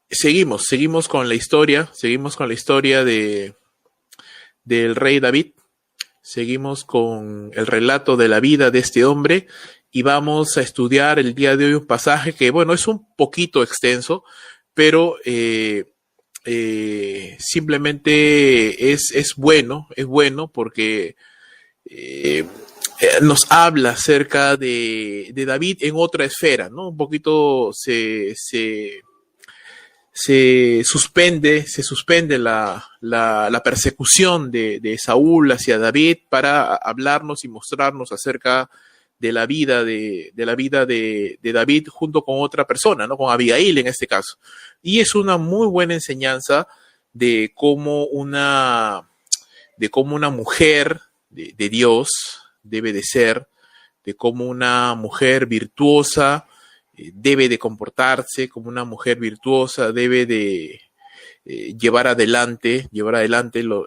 Seguimos con la historia del rey David, seguimos con el relato de la vida de este hombre y vamos a estudiar el día de hoy un pasaje que, bueno, es un poquito extenso, pero simplemente es bueno porque eh, nos habla acerca de David en otra esfera, ¿no? Un poquito se suspende la persecución de Saúl hacia David para hablarnos y mostrarnos acerca de la vida de David junto con otra persona, ¿no? Con Abigail en este caso. Y es una muy buena enseñanza de cómo una mujer de Dios debe de ser, de cómo una mujer virtuosa debe de comportarse, como una mujer virtuosa debe de llevar adelante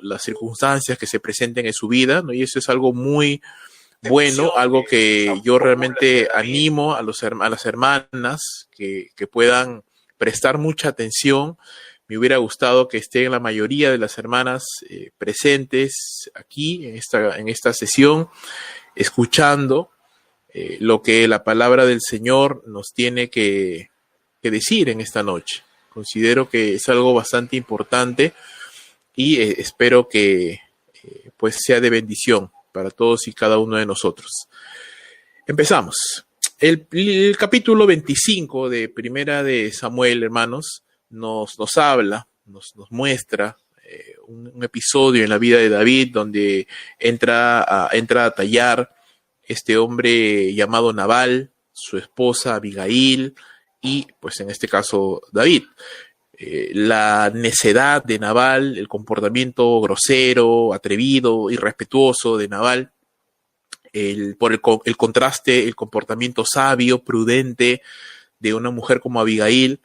las circunstancias que se presenten en su vida, ¿no? Y eso es algo muy bueno, algo que yo realmente animo a las hermanas que puedan prestar mucha atención. Me hubiera gustado que estén la mayoría de las hermanas presentes aquí en esta sesión, escuchando lo que la palabra del Señor nos tiene que decir en esta noche. Considero que es algo bastante importante y espero que pues sea de bendición para todos y cada uno de nosotros. Empezamos. El capítulo 25 de Primera de Samuel, hermanos, nos habla, nos muestra un episodio en la vida de David donde entra a tallar este hombre llamado Nabal, su esposa Abigail y, pues en este caso, David. La necedad de Nabal, el comportamiento grosero, atrevido, irrespetuoso de Nabal, el contraste, el comportamiento sabio, prudente de una mujer como Abigail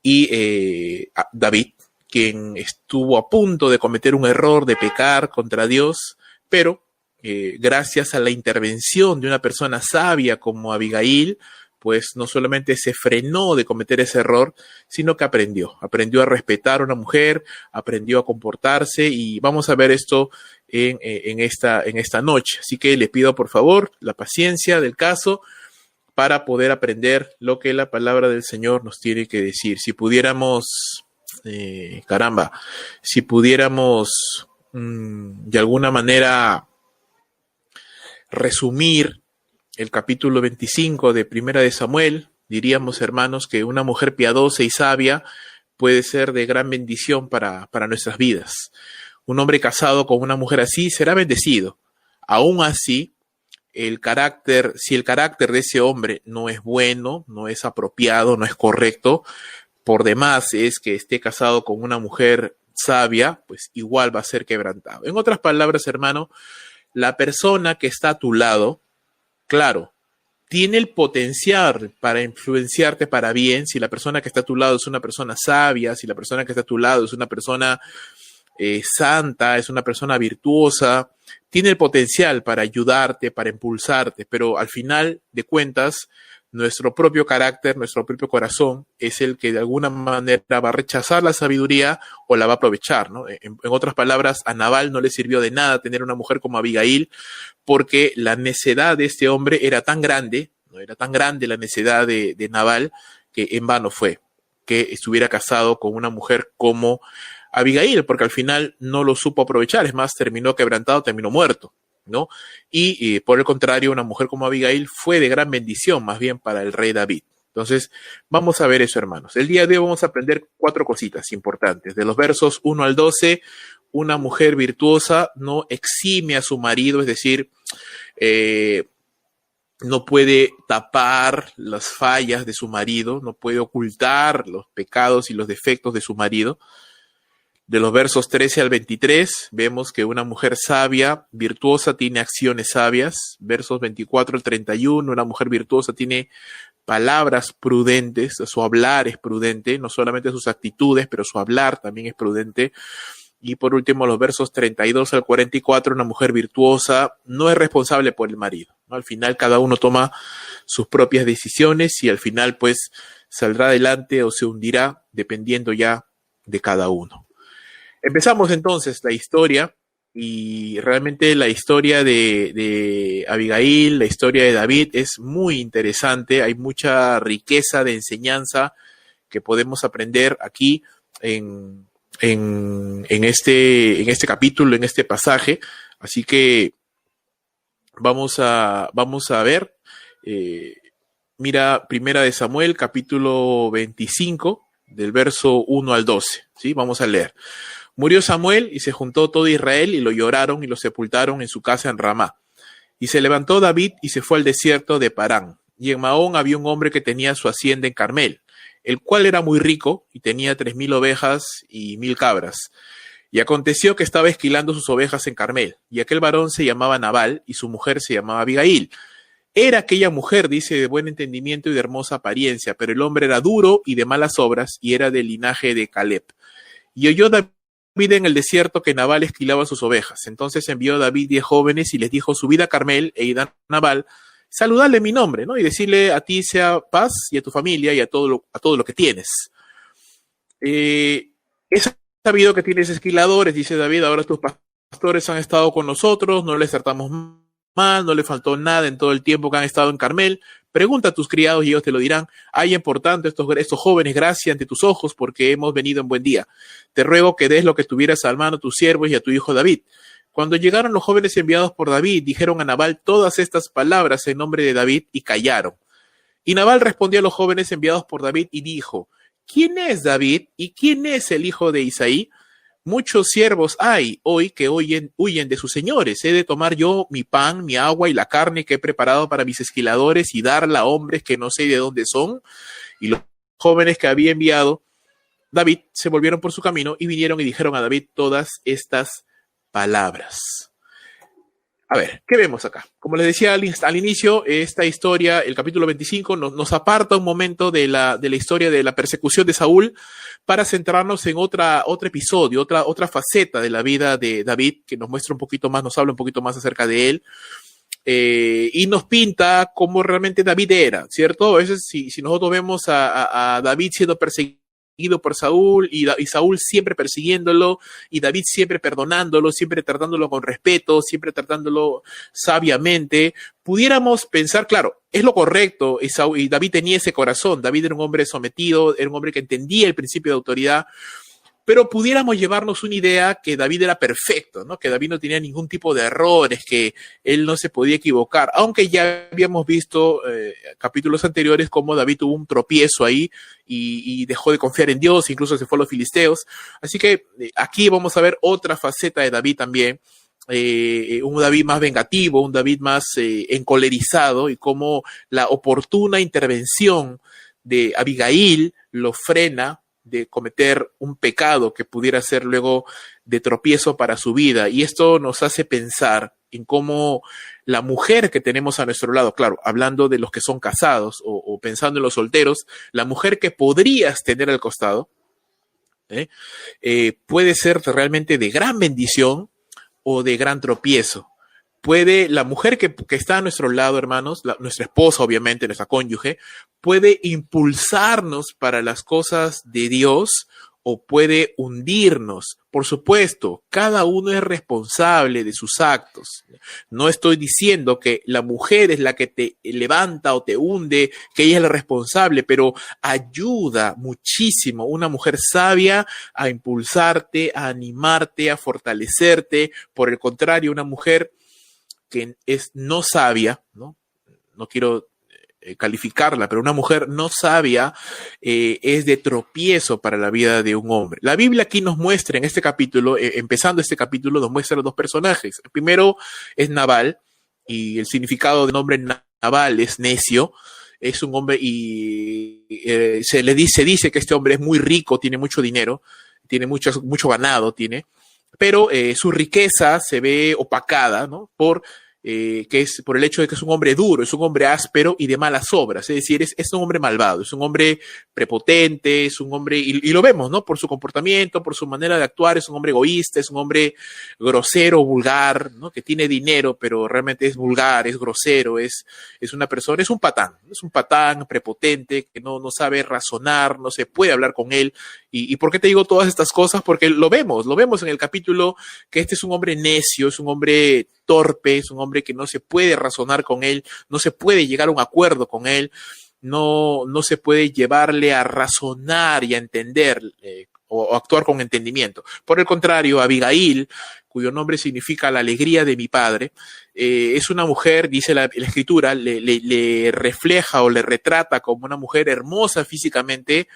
y David, quien estuvo a punto de cometer un error, de pecar contra Dios, pero gracias a la intervención de una persona sabia como Abigail, pues no solamente se frenó de cometer ese error, sino que aprendió a respetar a una mujer, aprendió a comportarse y vamos a ver esto en esta noche. Así que le pido por favor la paciencia del caso para poder aprender lo que la palabra del Señor nos tiene que decir. Si pudiéramos, si pudiéramos de alguna manera resumir el capítulo 25 de Primera de Samuel, diríamos, hermanos, que una mujer piadosa y sabia puede ser de gran bendición para nuestras vidas. Un hombre casado con una mujer así será bendecido. Aún así, si el carácter de ese hombre no es bueno, no es apropiado, no es correcto, por demás es que esté casado con una mujer sabia, pues igual va a ser quebrantado. En otras palabras, hermano, la persona que está a tu lado, claro, tiene el potencial para influenciarte para bien. Si la persona que está a tu lado es una persona sabia, si la persona que está a tu lado es una persona santa, es una persona virtuosa, tiene el potencial para ayudarte, para impulsarte, pero al final de cuentas, nuestro propio carácter, nuestro propio corazón es el que de alguna manera va a rechazar la sabiduría o la va a aprovechar, ¿no? En otras palabras, a Nabal no le sirvió de nada tener una mujer como Abigail, porque la necedad de este hombre era tan grande, ¿no? Era tan grande la necedad de Nabal, que en vano fue que estuviera casado con una mujer como Abigail, porque al final no lo supo aprovechar, es más, terminó quebrantado, terminó muerto, ¿no? Y por el contrario, una mujer como Abigail fue de gran bendición, más bien para el rey David. Entonces, vamos a ver eso, hermanos. El día de hoy vamos a aprender 4 cositas importantes. De los versos 1 al 12, una mujer virtuosa no exime a su marido, es decir, no puede tapar las fallas de su marido, no puede ocultar los pecados y los defectos de su marido. De los versos 13 al 23, vemos que una mujer sabia, virtuosa, tiene acciones sabias. Versos 24 al 31, una mujer virtuosa tiene palabras prudentes, su hablar es prudente, no solamente sus actitudes, pero su hablar también es prudente. Y por último, los versos 32 al 44, una mujer virtuosa no es responsable por el marido, ¿no? Al final cada uno toma sus propias decisiones y al final pues saldrá adelante o se hundirá, dependiendo ya de cada uno. Empezamos entonces la historia, y realmente la historia de Abigail, la historia de David es muy interesante. Hay mucha riqueza de enseñanza que podemos aprender aquí en este capítulo, en este pasaje. Así que vamos a ver. Mira, Primera de Samuel, capítulo 25, del verso 1 al 12. ¿Sí? Vamos a leer. Murió Samuel y se juntó todo Israel y lo lloraron y lo sepultaron en su casa en Ramá. Y se levantó David y se fue al desierto de Parán. Y en Maón había un hombre que tenía su hacienda en Carmel, el cual era muy rico y tenía 3,000 ovejas y 1,000 cabras. Y aconteció que estaba esquilando sus ovejas en Carmel, y aquel varón se llamaba Nabal y su mujer se llamaba Abigail. Era aquella mujer, dice, de buen entendimiento y de hermosa apariencia, pero el hombre era duro y de malas obras, y era del linaje de Caleb. Y oyó David en el desierto que Nabal esquilaba sus ovejas. Entonces envió David 10 jóvenes y les dijo: subid a Carmel e id a Nabal, saludadle en mi nombre, ¿no? Y decirle: a ti sea paz, y a tu familia, y a todo lo que tienes. He sabido que tienes esquiladores, dice David, ahora tus pastores han estado con nosotros, no les tratamos mal, no les faltó nada en todo el tiempo que han estado en Carmel. Pregunta a tus criados y ellos te lo dirán. Hallen por tanto estos jóvenes gracia ante tus ojos, porque hemos venido en buen día. Te ruego que des lo que tuvieras a mano a tus siervos y a tu hijo David. Cuando llegaron los jóvenes enviados por David, dijeron a Nabal todas estas palabras en nombre de David y callaron. Y Nabal respondió a los jóvenes enviados por David y dijo: ¿quién es David y quién es el hijo de Isaí? Muchos siervos hay hoy que huyen de sus señores. He de tomar yo mi pan, mi agua y la carne que he preparado para mis esquiladores y darla a hombres que no sé de dónde son. Y los jóvenes que había enviado David se volvieron por su camino y vinieron y dijeron a David todas estas palabras. A ver, ¿qué vemos acá? Como les decía al inicio, esta historia, el capítulo 25, nos aparta un momento de la historia de la persecución de Saúl para centrarnos en otro episodio, otra faceta de la vida de David, que nos muestra un poquito más, nos habla un poquito más acerca de él, y nos pinta cómo realmente David era, ¿cierto? A veces, si nosotros vemos a David siendo perseguido por Saúl y Saúl siempre persiguiéndolo y David siempre perdonándolo, siempre tratándolo con respeto, siempre tratándolo sabiamente, pudiéramos pensar, claro, es lo correcto, y David tenía ese corazón. David era un hombre sometido, era un hombre que entendía el principio de autoridad, pero pudiéramos llevarnos una idea que David era perfecto, ¿no? Que David no tenía ningún tipo de errores, que él no se podía equivocar, aunque ya habíamos visto capítulos anteriores cómo David tuvo un tropiezo ahí y dejó de confiar en Dios, incluso se fue a los filisteos. Así que aquí vamos a ver otra faceta de David también, un David más vengativo, un David más encolerizado, y cómo la oportuna intervención de Abigail lo frena de cometer un pecado que pudiera ser luego de tropiezo para su vida. Y esto nos hace pensar en cómo la mujer que tenemos a nuestro lado, claro, hablando de los que son casados o pensando en los solteros, la mujer que podrías tener al costado, puede ser realmente de gran bendición o de gran tropiezo. Puede, la mujer que está a nuestro lado, hermanos, nuestra esposa, obviamente, nuestra cónyuge, puede impulsarnos para las cosas de Dios o puede hundirnos. Por supuesto, cada uno es responsable de sus actos. No estoy diciendo que la mujer es la que te levanta o te hunde, que ella es la responsable, pero ayuda muchísimo una mujer sabia a impulsarte, a animarte, a fortalecerte. Por el contrario, una mujer que es no sabia, no quiero calificarla, pero una mujer no sabia es de tropiezo para la vida de un hombre. La Biblia aquí nos muestra en este capítulo, empezando este capítulo, nos muestra los dos personajes. El primero es Nabal, y el significado del nombre Nabal es necio. Es un hombre y se dice que este hombre es muy rico, tiene mucho dinero, tiene mucho ganado, tiene, pero su riqueza se ve opacada, ¿no? por que es por el hecho de que es un hombre duro, es un hombre áspero y de malas obras, es decir, es un hombre malvado, es un hombre prepotente, es un hombre, y lo vemos, ¿no? Por su comportamiento, por su manera de actuar, es un hombre egoísta, es un hombre grosero, vulgar, ¿no? Que tiene dinero, pero realmente es vulgar, es grosero, es una persona, es un patán prepotente, que no sabe razonar, no se puede hablar con él. ¿Y por qué te digo todas estas cosas? Porque lo vemos en el capítulo que este es un hombre necio, es un hombre torpe, es un hombre que no se puede razonar con él, no se puede llegar a un acuerdo con él, no se puede llevarle a razonar y a entender o actuar con entendimiento. Por el contrario, Abigail, cuyo nombre significa la alegría de mi padre, es una mujer, dice la escritura, le refleja o le retrata como una mujer hermosa físicamente,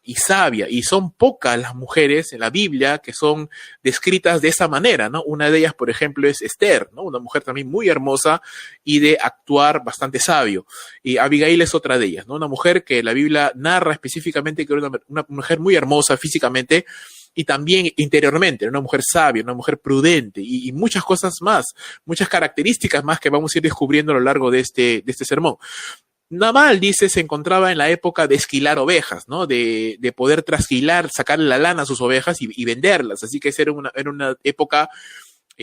y sabia, y son pocas las mujeres en la Biblia que son descritas de esa manera, ¿no? Una de ellas, por ejemplo, es Esther, ¿no? Una mujer también muy hermosa y de actuar bastante sabio. Y Abigail es otra de ellas, ¿no? Una mujer que la Biblia narra específicamente que era una mujer muy hermosa físicamente y también interiormente, una mujer sabia, una mujer prudente y muchas cosas más, muchas características más que vamos a ir descubriendo a lo largo de este sermón. Nabal, dice, se encontraba en la época de esquilar ovejas, ¿no? De poder trasquilar, sacarle la lana a sus ovejas y venderlas. Así que esa era una época,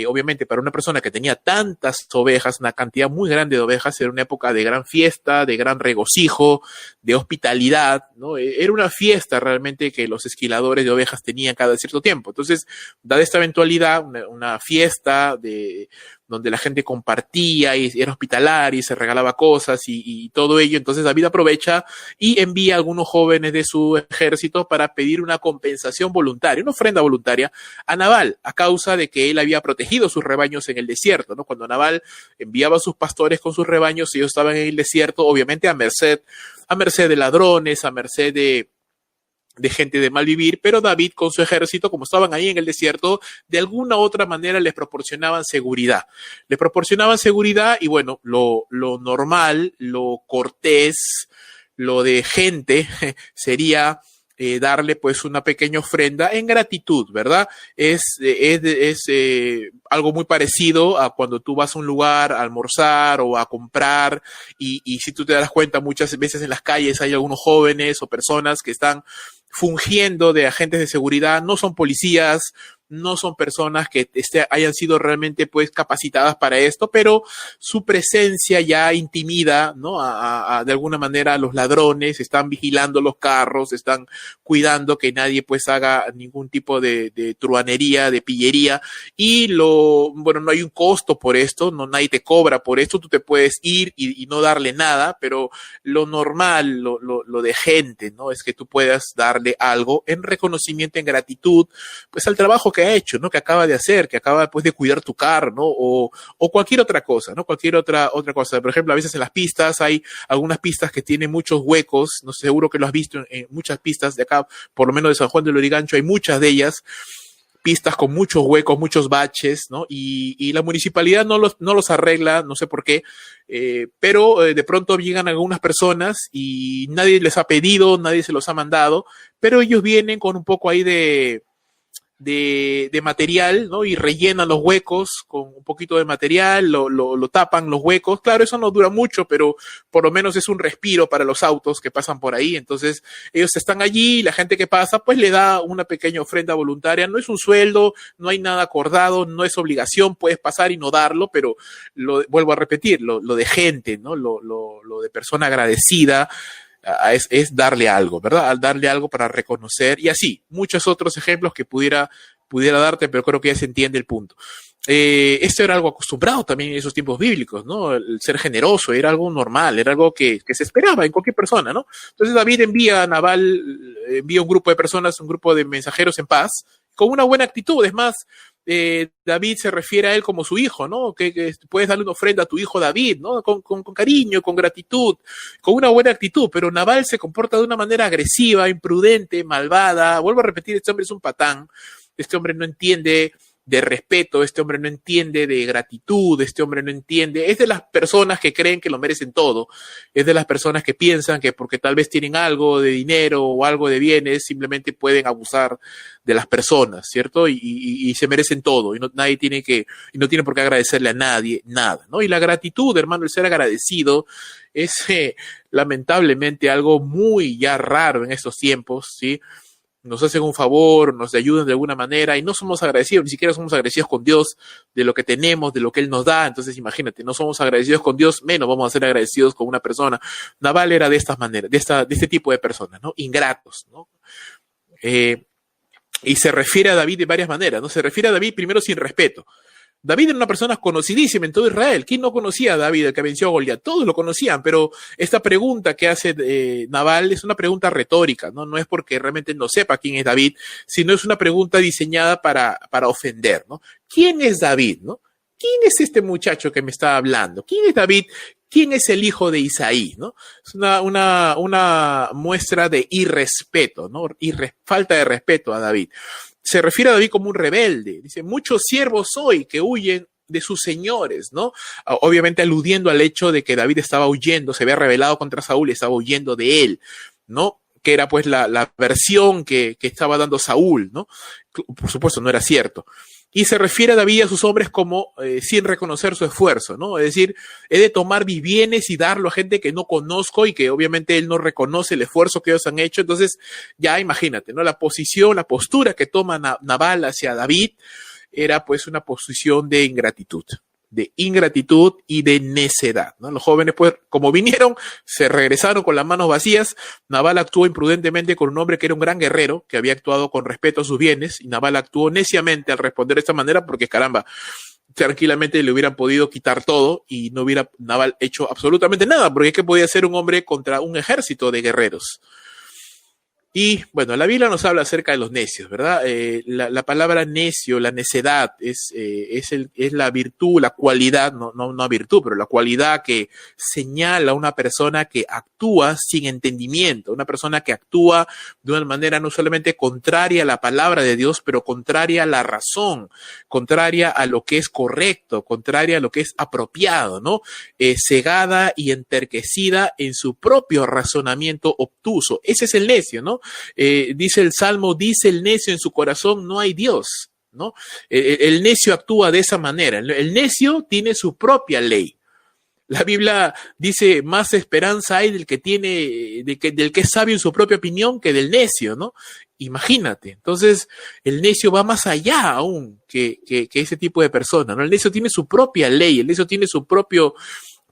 obviamente, para una persona que tenía tantas ovejas, una cantidad muy grande de ovejas, era una época de gran fiesta, de gran regocijo, de hospitalidad, ¿no? Era una fiesta realmente que los esquiladores de ovejas tenían cada cierto tiempo. Entonces, dada esta eventualidad, una fiesta donde la gente compartía y era hospitalaria y se regalaba cosas y todo ello. Entonces David aprovecha y envía a algunos jóvenes de su ejército para pedir una compensación voluntaria, una ofrenda voluntaria a Nabal, a causa de que él había protegido sus rebaños en el desierto, ¿no? Cuando Nabal enviaba a sus pastores con sus rebaños, ellos estaban en el desierto, obviamente a merced de ladrones, a merced de gente de mal vivir, pero David con su ejército, como estaban ahí en el desierto, de alguna u otra manera les proporcionaban seguridad. Les proporcionaban seguridad y bueno, lo normal, lo cortés, lo de gente sería darle pues una pequeña ofrenda en gratitud, ¿verdad? Es algo muy parecido a cuando tú vas a un lugar a almorzar o a comprar y si tú te das cuenta muchas veces en las calles hay algunos jóvenes o personas que están fungiendo de agentes de seguridad, no son policías, no son personas que hayan sido realmente pues capacitadas para esto, pero su presencia ya intimida, ¿no? De alguna manera a los ladrones, están vigilando los carros, están cuidando que nadie pues haga ningún tipo de truanería, de pillería y no hay un costo por esto, nadie te cobra por esto, tú te puedes ir y no darle nada, pero lo normal, lo de gente, ¿no? Es que tú puedas darle algo en reconocimiento, en gratitud, pues al trabajo que ha hecho, ¿no? Que acaba de hacer, que acaba pues de cuidar tu carro, ¿no? O cualquier otra cosa, ¿no? Cualquier otra cosa. Por ejemplo, a veces en las pistas hay algunas pistas que tienen muchos huecos, no sé, seguro que lo has visto en muchas pistas de acá, por lo menos de San Juan de Lurigancho, hay muchas de ellas, pistas con muchos huecos, muchos baches, ¿no? Y la municipalidad no los arregla, no sé por qué, pero de pronto llegan algunas personas y nadie les ha pedido, nadie se los ha mandado, pero ellos vienen con un poco ahí de material, ¿no? Y rellenan los huecos con un poquito de material, lo tapan los huecos. Claro, eso no dura mucho, pero por lo menos es un respiro para los autos que pasan por ahí. Entonces, ellos están allí y la gente que pasa, pues le da una pequeña ofrenda voluntaria. No es un sueldo, no hay nada acordado, no es obligación, puedes pasar y no darlo, pero vuelvo a repetir, lo de gente, ¿no? Lo de persona agradecida, es darle algo, ¿verdad? Al darle algo para reconocer y así, muchos otros ejemplos que pudiera darte, pero creo que ya se entiende el punto. Esto era algo acostumbrado también en esos tiempos bíblicos, ¿no? El ser generoso era algo normal, era algo que se esperaba en cualquier persona, ¿no? Entonces David envía un grupo de personas, un grupo de mensajeros en paz, con una buena actitud. Es más, David se refiere a él como su hijo, ¿no? Que puedes darle una ofrenda a tu hijo David, ¿no? Con cariño, con gratitud, con una buena actitud, pero Nabal se comporta de una manera agresiva, imprudente, malvada. Vuelvo a repetir, este hombre es un patán, este hombre no entiende de respeto, este hombre no entiende de gratitud, este hombre no entiende, es de las personas que creen que lo merecen todo, es de las personas que piensan que porque tal vez tienen algo de dinero o algo de bienes, simplemente pueden abusar de las personas, ¿cierto? Y se merecen todo, y nadie tiene que, y no tiene por qué agradecerle a nadie nada, ¿no? Y la gratitud, hermano, el ser agradecido es lamentablemente algo muy ya raro en estos tiempos, ¿sí? Nos hacen un favor, nos ayudan de alguna manera y no somos agradecidos, ni siquiera somos agradecidos con Dios de lo que tenemos, de lo que Él nos da. Entonces, imagínate, no somos agradecidos con Dios, menos vamos a ser agradecidos con una persona. Naval era de estas maneras, de este tipo de personas, ¿no? Ingratos, ¿no? Y se refiere a David de varias maneras, ¿no? Se refiere a David primero sin respeto. David era una persona conocidísima en todo Israel. ¿Quién no conocía a David, el que venció a Goliat? Todos lo conocían, pero esta pregunta que hace Naval es una pregunta retórica, ¿no? No es porque realmente no sepa quién es David, sino es una pregunta diseñada para ofender, ¿no? ¿Quién es David, no? ¿Quién es este muchacho que me está hablando? ¿Quién es David? ¿Quién es el hijo de Isaí, no? Es una muestra de irrespeto, ¿no? Falta de respeto a David. Se refiere a David como un rebelde. Dice, muchos siervos hoy que huyen de sus señores, ¿no? Obviamente aludiendo al hecho de que David estaba huyendo, se había rebelado contra Saúl y estaba huyendo de él, ¿no? Que era pues la versión que estaba dando Saúl, ¿no? Por supuesto, no era cierto. Y se refiere a David y a sus hombres como sin reconocer su esfuerzo, ¿no? Es decir, he de tomar mis bienes y darlo a gente que no conozco y que obviamente él no reconoce el esfuerzo que ellos han hecho. Entonces, ya imagínate, ¿no? La postura que toma Nabal hacia David era pues una posición de ingratitud y de necedad, ¿no? Los jóvenes, pues, como vinieron, se regresaron con las manos vacías. Nabal actuó imprudentemente con un hombre que era un gran guerrero, que había actuado con respeto a sus bienes, y Nabal actuó neciamente al responder de esta manera, porque caramba, tranquilamente le hubieran podido quitar todo y no hubiera Nabal hecho absolutamente nada, porque es que podía ser un hombre contra un ejército de guerreros. Y bueno, la Biblia nos habla acerca de los necios, ¿verdad? La palabra necio, la necedad, es la virtud, la cualidad, no virtud, pero la cualidad que señala a una persona que actúa sin entendimiento, una persona que actúa de una manera no solamente contraria a la palabra de Dios, pero contraria a la razón, contraria a lo que es correcto, contraria a lo que es apropiado, ¿no? Cegada y enterquecida en su propio razonamiento obtuso. Ese es el necio, ¿no? Dice el Salmo, dice el necio en su corazón, no hay Dios, ¿no? El necio actúa de esa manera. El necio tiene su propia ley. La Biblia dice, más esperanza hay del que es sabio en su propia opinión que del necio, ¿no? Imagínate. Entonces, el necio va más allá aún que ese tipo de persona, ¿no? El necio tiene su propia ley, el necio tiene su propio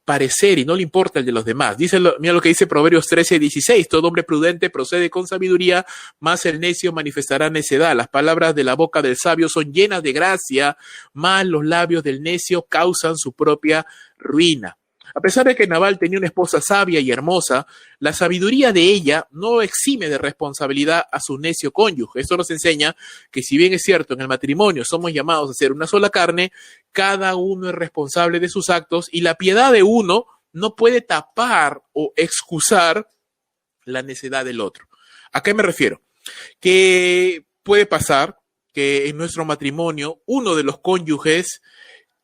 parecer y no le importa el de los demás. Mira lo que dice Proverbios 13:16, todo hombre prudente procede con sabiduría, mas el necio manifestará necedad. Las palabras de la boca del sabio son llenas de gracia, mas los labios del necio causan su propia ruina. A pesar de que Nabal tenía una esposa sabia y hermosa, la sabiduría de ella no exime de responsabilidad a su necio cónyuge. Esto nos enseña que si bien es cierto, en el matrimonio somos llamados a ser una sola carne, cada uno es responsable de sus actos y la piedad de uno no puede tapar o excusar la necedad del otro. ¿A qué me refiero? Que puede pasar que en nuestro matrimonio uno de los cónyuges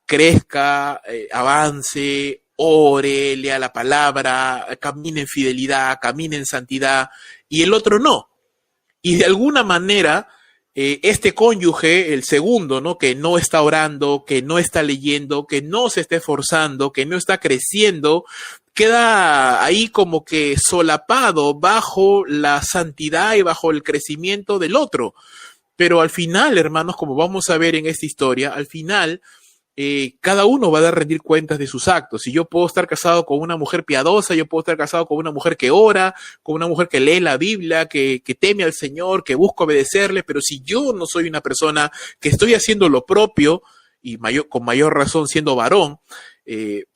crezca, avance, ore, lea la palabra, camine en fidelidad, camine en santidad, y el otro no. Y de alguna manera, este cónyuge, el segundo, ¿no? Que no está orando, que no está leyendo, que no se está esforzando, que no está creciendo, queda ahí como que solapado bajo la santidad y bajo el crecimiento del otro. Pero al final, hermanos, como vamos a ver en esta historia, al final cada uno va a rendir cuentas de sus actos. Si yo puedo estar casado con una mujer piadosa, yo puedo estar casado con una mujer que ora, con una mujer que lee la Biblia, que teme al Señor, que busca obedecerle, pero si yo no soy una persona que estoy haciendo lo propio, y con mayor razón siendo varón,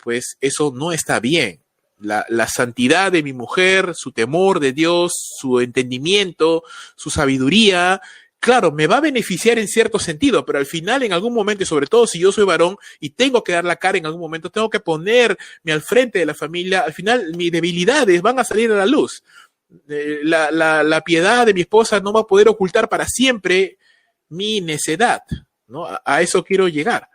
pues eso no está bien. La santidad de mi mujer, su temor de Dios, su entendimiento, su sabiduría, claro, me va a beneficiar en cierto sentido, pero al final, en algún momento, y sobre todo si yo soy varón y tengo que dar la cara en algún momento, tengo que ponerme al frente de la familia, al final mis debilidades van a salir a la luz. La piedad de mi esposa no va a poder ocultar para siempre mi necedad, ¿no? A eso quiero llegar.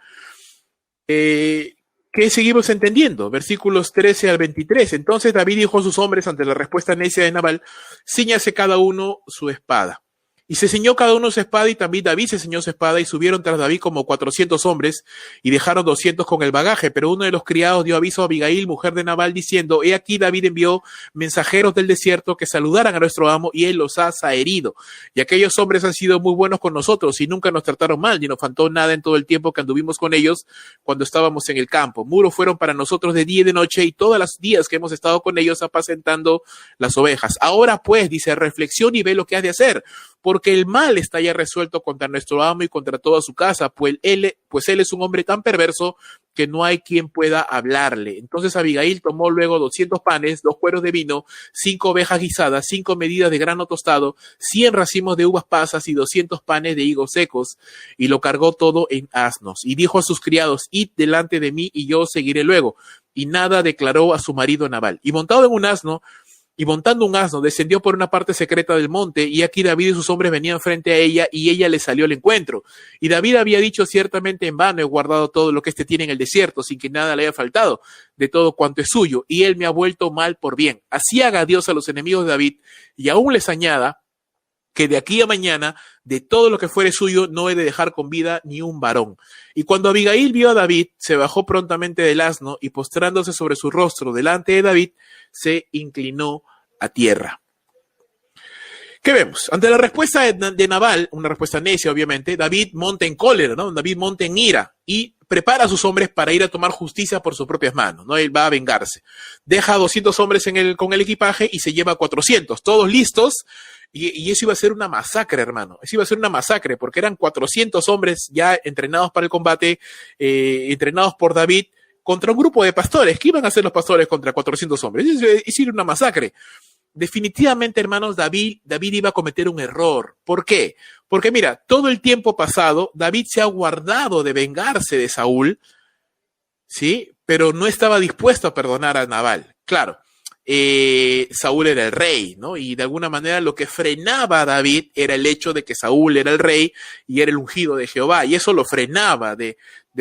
¿Qué seguimos entendiendo? Versículos 13 al 23. Entonces David dijo a sus hombres ante la respuesta necia de Nabal: cíñase cada uno su espada. Y se ciñó cada uno su espada, y también David se ciñó su espada, y subieron tras David como 400 hombres, y dejaron 200 con el bagaje. Pero uno de los criados dio aviso a Abigail, mujer de Nabal, diciendo: he aquí David envió mensajeros del desierto que saludaran a nuestro amo, y él los ha zaherido. Y aquellos hombres han sido muy buenos con nosotros, y nunca nos trataron mal, ni nos faltó nada en todo el tiempo que anduvimos con ellos cuando estábamos en el campo. Muros fueron para nosotros de día y de noche, y todos los días que hemos estado con ellos apacentando las ovejas. Ahora pues, dice, reflexiona y ve lo que has de hacer, porque el mal está ya resuelto contra nuestro amo y contra toda su casa, pues él es un hombre tan perverso que no hay quien pueda hablarle. Entonces Abigail tomó luego 200 panes, 2 cueros de vino, 5 ovejas guisadas, 5 medidas de grano tostado, 100 racimos de uvas pasas y 200 panes de higos secos, y lo cargó todo en asnos. Y dijo a sus criados: id delante de mí y yo seguiré luego. Y nada declaró a su marido Nabal. Y montando un asno, descendió por una parte secreta del monte, y aquí David y sus hombres venían frente a ella, y ella le salió al encuentro. Y David había dicho: ciertamente en vano he guardado todo lo que éste tiene en el desierto, sin que nada le haya faltado de todo cuanto es suyo, y él me ha vuelto mal por bien. Así haga Dios a los enemigos de David, y aún les añada que de aquí a mañana, de todo lo que fuere suyo, no he de dejar con vida ni un varón. Y cuando Abigail vio a David, se bajó prontamente del asno, y postrándose sobre su rostro delante de David, se inclinó a tierra. ¿Qué vemos? Ante la respuesta de Nabal, una respuesta necia obviamente, David monta en cólera, ¿no? David monta en ira y prepara a sus hombres para ir a tomar justicia por sus propias manos, ¿no? Él va a vengarse. Deja a 200 hombres con el equipaje y se lleva a 400, todos listos, y eso iba a ser una masacre, hermano. Eso iba a ser una masacre porque eran 400 hombres ya entrenados para el combate, entrenados por David, contra un grupo de pastores. ¿Qué iban a hacer los pastores contra 400 hombres? Eso era una masacre. Definitivamente, hermanos, David iba a cometer un error. ¿Por qué? Porque mira, todo el tiempo pasado, David se ha guardado de vengarse de Saúl, ¿sí? Pero no estaba dispuesto a perdonar a Nabal. Claro, Saúl era el rey, ¿no? Y de alguna manera lo que frenaba a David era el hecho de que Saúl era el rey y era el ungido de Jehová, y eso lo frenaba de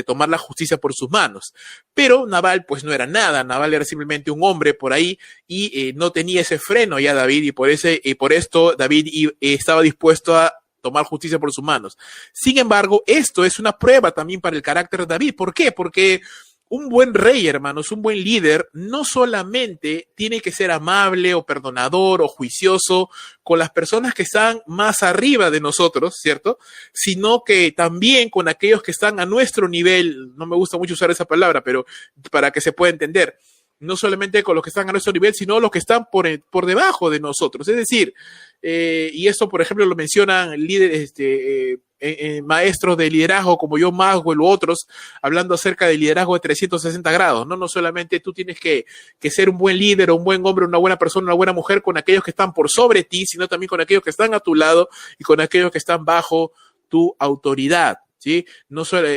tomar la justicia por sus manos. Pero Nabal pues no era nada. Nabal era simplemente un hombre por ahí, y no tenía ese freno ya David, y por esto David estaba dispuesto a tomar justicia por sus manos. Sin embargo, esto es una prueba también para el carácter de David. ¿Por qué? Porque un buen rey, hermanos, un buen líder, no solamente tiene que ser amable o perdonador o juicioso con las personas que están más arriba de nosotros, ¿cierto? Sino que también con aquellos que están a nuestro nivel. No me gusta mucho usar esa palabra, pero para que se pueda entender. No solamente con los que están a nuestro nivel, sino los que están por debajo de nosotros. Es decir, y esto, por ejemplo, lo mencionan líderes, maestros de liderazgo como John Maxwell u otros, hablando acerca del liderazgo de 360 grados. No solamente tú tienes que ser un buen líder o un buen hombre, una buena persona, una buena mujer con aquellos que están por sobre ti, sino también con aquellos que están a tu lado y con aquellos que están bajo tu autoridad. ¿Sí? No solo,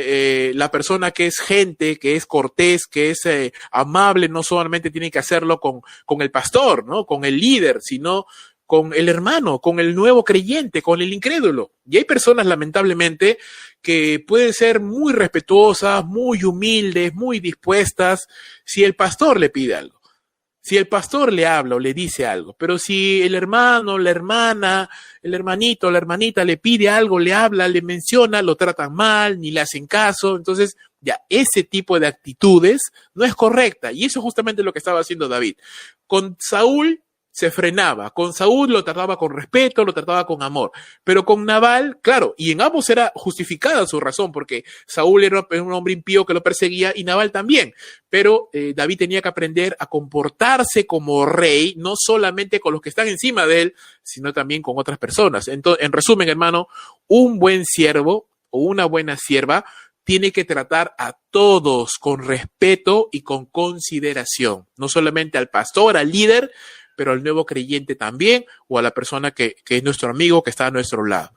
la persona que es gente, que es cortés, que es amable, no solamente tiene que hacerlo con el pastor, ¿no? Con el líder, sino con el hermano, con el nuevo creyente, con el incrédulo. Y hay personas, lamentablemente, que pueden ser muy respetuosas, muy humildes, muy dispuestas, si el pastor le pide algo. Si el pastor le habla o le dice algo, pero si el hermano, la hermana, el hermanito, la hermanita le pide algo, le habla, le menciona, lo tratan mal, ni le hacen caso, entonces ya ese tipo de actitudes no es correcta, y eso es justamente lo que estaba haciendo David. Con Saúl se frenaba, con Saúl lo trataba con respeto, lo trataba con amor, pero con Nabal, claro, y en ambos era justificada su razón, porque Saúl era un hombre impío que lo perseguía y Nabal también, pero David tenía que aprender a comportarse como rey, no solamente con los que están encima de él, sino también con otras personas. Entonces, en resumen, hermano, un buen siervo o una buena sierva tiene que tratar a todos con respeto y con consideración, no solamente al pastor, al líder, pero al nuevo creyente también, o a la persona que es nuestro amigo, que está a nuestro lado.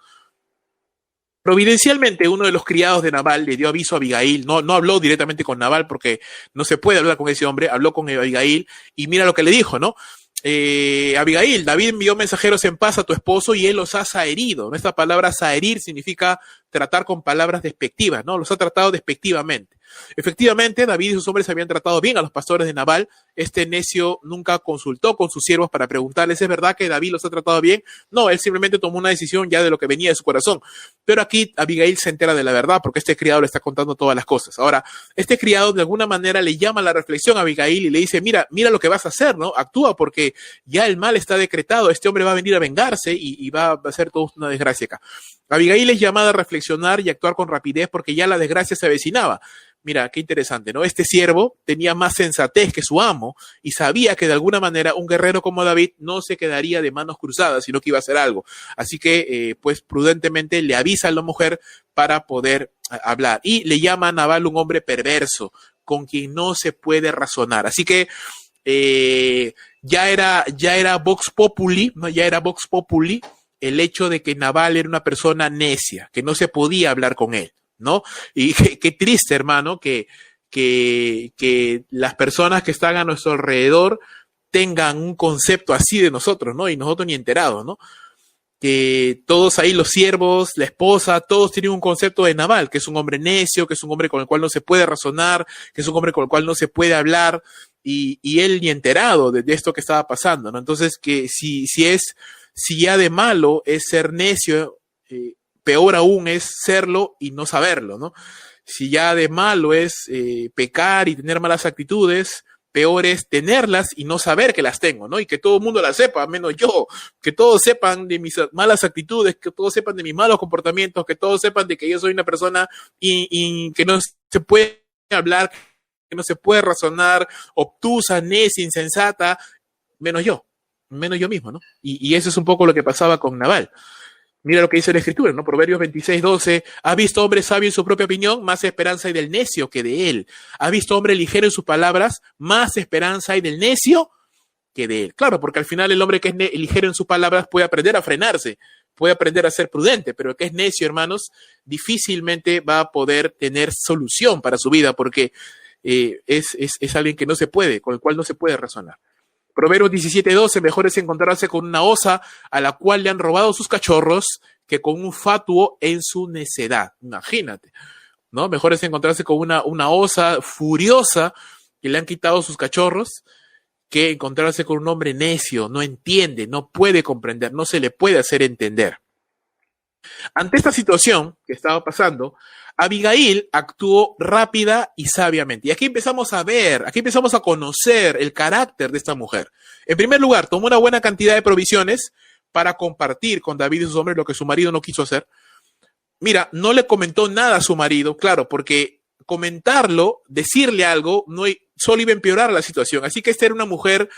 Providencialmente, uno de los criados de Nabal le dio aviso a Abigail, no habló directamente con Nabal porque no se puede hablar con ese hombre, habló con Abigail y mira lo que le dijo, ¿no? Abigail, David envió mensajeros en paz a tu esposo y él los ha zaherido. Esta palabra zaherir significa tratar con palabras despectivas, ¿no? Los ha tratado despectivamente. Efectivamente, David y sus hombres habían tratado bien a los pastores de Nabal. Este necio nunca consultó con sus siervos para preguntarles, ¿es verdad que David los ha tratado bien? No, él simplemente tomó una decisión ya de lo que venía de su corazón. Pero aquí Abigail se entera de la verdad porque este criado le está contando todas las cosas. Ahora, este criado de alguna manera le llama a la reflexión a Abigail y le dice, mira lo que vas a hacer, ¿no? Actúa porque ya el mal está decretado, este hombre va a venir a vengarse y va a ser toda una desgracia acá. Abigail es llamada a reflexionar y actuar con rapidez porque ya la desgracia se avecinaba. Mira, qué interesante, ¿no? Este siervo tenía más sensatez que su amo y sabía que de alguna manera un guerrero como David no se quedaría de manos cruzadas, sino que iba a hacer algo. Así que, pues prudentemente le avisa a la mujer para poder hablar. Y le llama a Nabal un hombre perverso, con quien no se puede razonar. Así que ya era Vox Populi, ¿no? Ya era Vox Populi el hecho de que Nabal era una persona necia, que no se podía hablar con él, ¿no? Y qué triste, hermano, que las personas que están a nuestro alrededor tengan un concepto así de nosotros, ¿no? Y nosotros ni enterados, ¿no? Que todos ahí, los siervos, la esposa, todos tienen un concepto de Nabal, que es un hombre necio, que es un hombre con el cual no se puede razonar, que es un hombre con el cual no se puede hablar, y él ni enterado de esto que estaba pasando, ¿no? Entonces, que si ya de malo es ser necio, peor aún es serlo y no saberlo, ¿no? Si ya de malo es pecar y tener malas actitudes, peor es tenerlas y no saber que las tengo, ¿no? Y que todo el mundo las sepa, menos yo, que todos sepan de mis malas actitudes, que todos sepan de mis malos comportamientos, que todos sepan de que yo soy una persona y que no se puede hablar, que no se puede razonar, obtusa, necia, insensata, menos yo mismo, ¿no? Y eso es un poco lo que pasaba con Nabal. Mira lo que dice la Escritura, ¿no? Proverbios 26:12. ¿Ha visto hombre sabio en su propia opinión? Más esperanza hay del necio que de él. ¿Ha visto hombre ligero en sus palabras? Más esperanza hay del necio que de él. Claro, porque al final el hombre que es ligero en sus palabras puede aprender a frenarse, puede aprender a ser prudente, pero el que es necio, hermanos, difícilmente va a poder tener solución para su vida porque es alguien que no se puede, con el cual no se puede razonar. Proverbios 17:12, mejor es encontrarse con una osa a la cual le han robado sus cachorros que con un fatuo en su necedad. Imagínate, ¿no? Mejor es encontrarse con una osa furiosa que le han quitado sus cachorros que encontrarse con un hombre necio, no entiende, no puede comprender, no se le puede hacer entender. Ante esta situación que estaba pasando, Abigail actuó rápida y sabiamente. Y aquí empezamos a ver, aquí empezamos a conocer el carácter de esta mujer. En primer lugar, tomó una buena cantidad de provisiones para compartir con David y sus hombres lo que su marido no quiso hacer. Mira, no le comentó nada a su marido, claro, porque comentarlo, decirle algo, solo iba a empeorar la situación. Así que esta era una mujer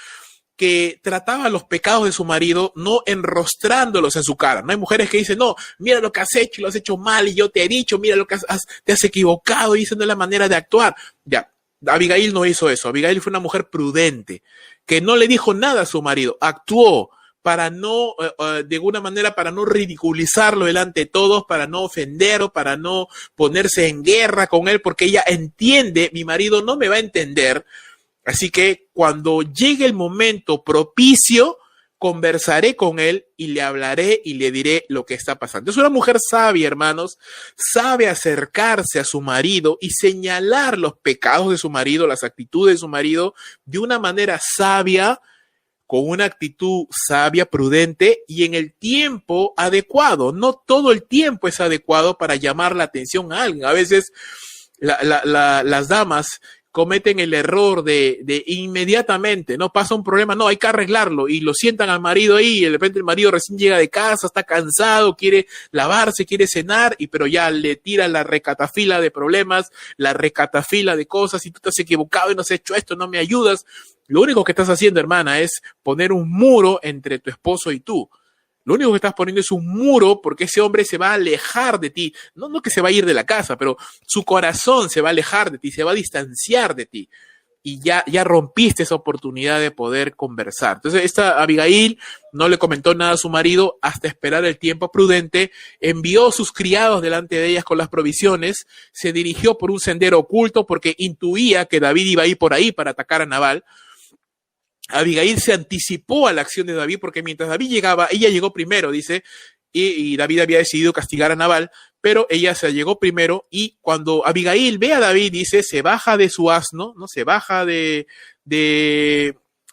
que trataba los pecados de su marido no enrostrándolos en su cara. No hay mujeres que dicen, no, mira lo que has hecho, lo has hecho mal y yo te he dicho, mira lo que te has equivocado y esa no es la manera de actuar. Ya, Abigail no hizo eso. Abigail fue una mujer prudente que no le dijo nada a su marido, actuó para no, de alguna manera, para no ridiculizarlo delante de todos, para no ofenderlo, para no ponerse en guerra con él, porque ella entiende, mi marido no me va a entender. Así que cuando llegue el momento propicio, conversaré con él y le hablaré y le diré lo que está pasando. Es una mujer sabia, hermanos, sabe acercarse a su marido y señalar los pecados de su marido, las actitudes de su marido, de una manera sabia, con una actitud sabia, prudente y en el tiempo adecuado. No todo el tiempo es adecuado para llamar la atención a alguien. A veces las damas cometen el error de inmediatamente, no pasa un problema, no, hay que arreglarlo y lo sientan al marido ahí y de repente el marido recién llega de casa, está cansado, quiere lavarse, quiere cenar, pero ya le tira la recatafila de problemas, la recatafila de cosas y tú te has equivocado y no has hecho esto, no me ayudas. Lo único que estás haciendo, hermana, es poner un muro entre tu esposo y tú. Lo único que estás poniendo es un muro porque ese hombre se va a alejar de ti. No que se va a ir de la casa, pero su corazón se va a alejar de ti, se va a distanciar de ti. Y ya rompiste esa oportunidad de poder conversar. Entonces, esta Abigail no le comentó nada a su marido hasta esperar el tiempo prudente, envió sus criados delante de ellas con las provisiones, se dirigió por un sendero oculto porque intuía que David iba a ir por ahí para atacar a Nabal. Abigail se anticipó a la acción de David porque mientras David llegaba, ella llegó primero, dice, y David había decidido castigar a Nabal, pero ella se llegó primero y cuando Abigail ve a David, dice, se baja de su asno, ¿no? Se baja de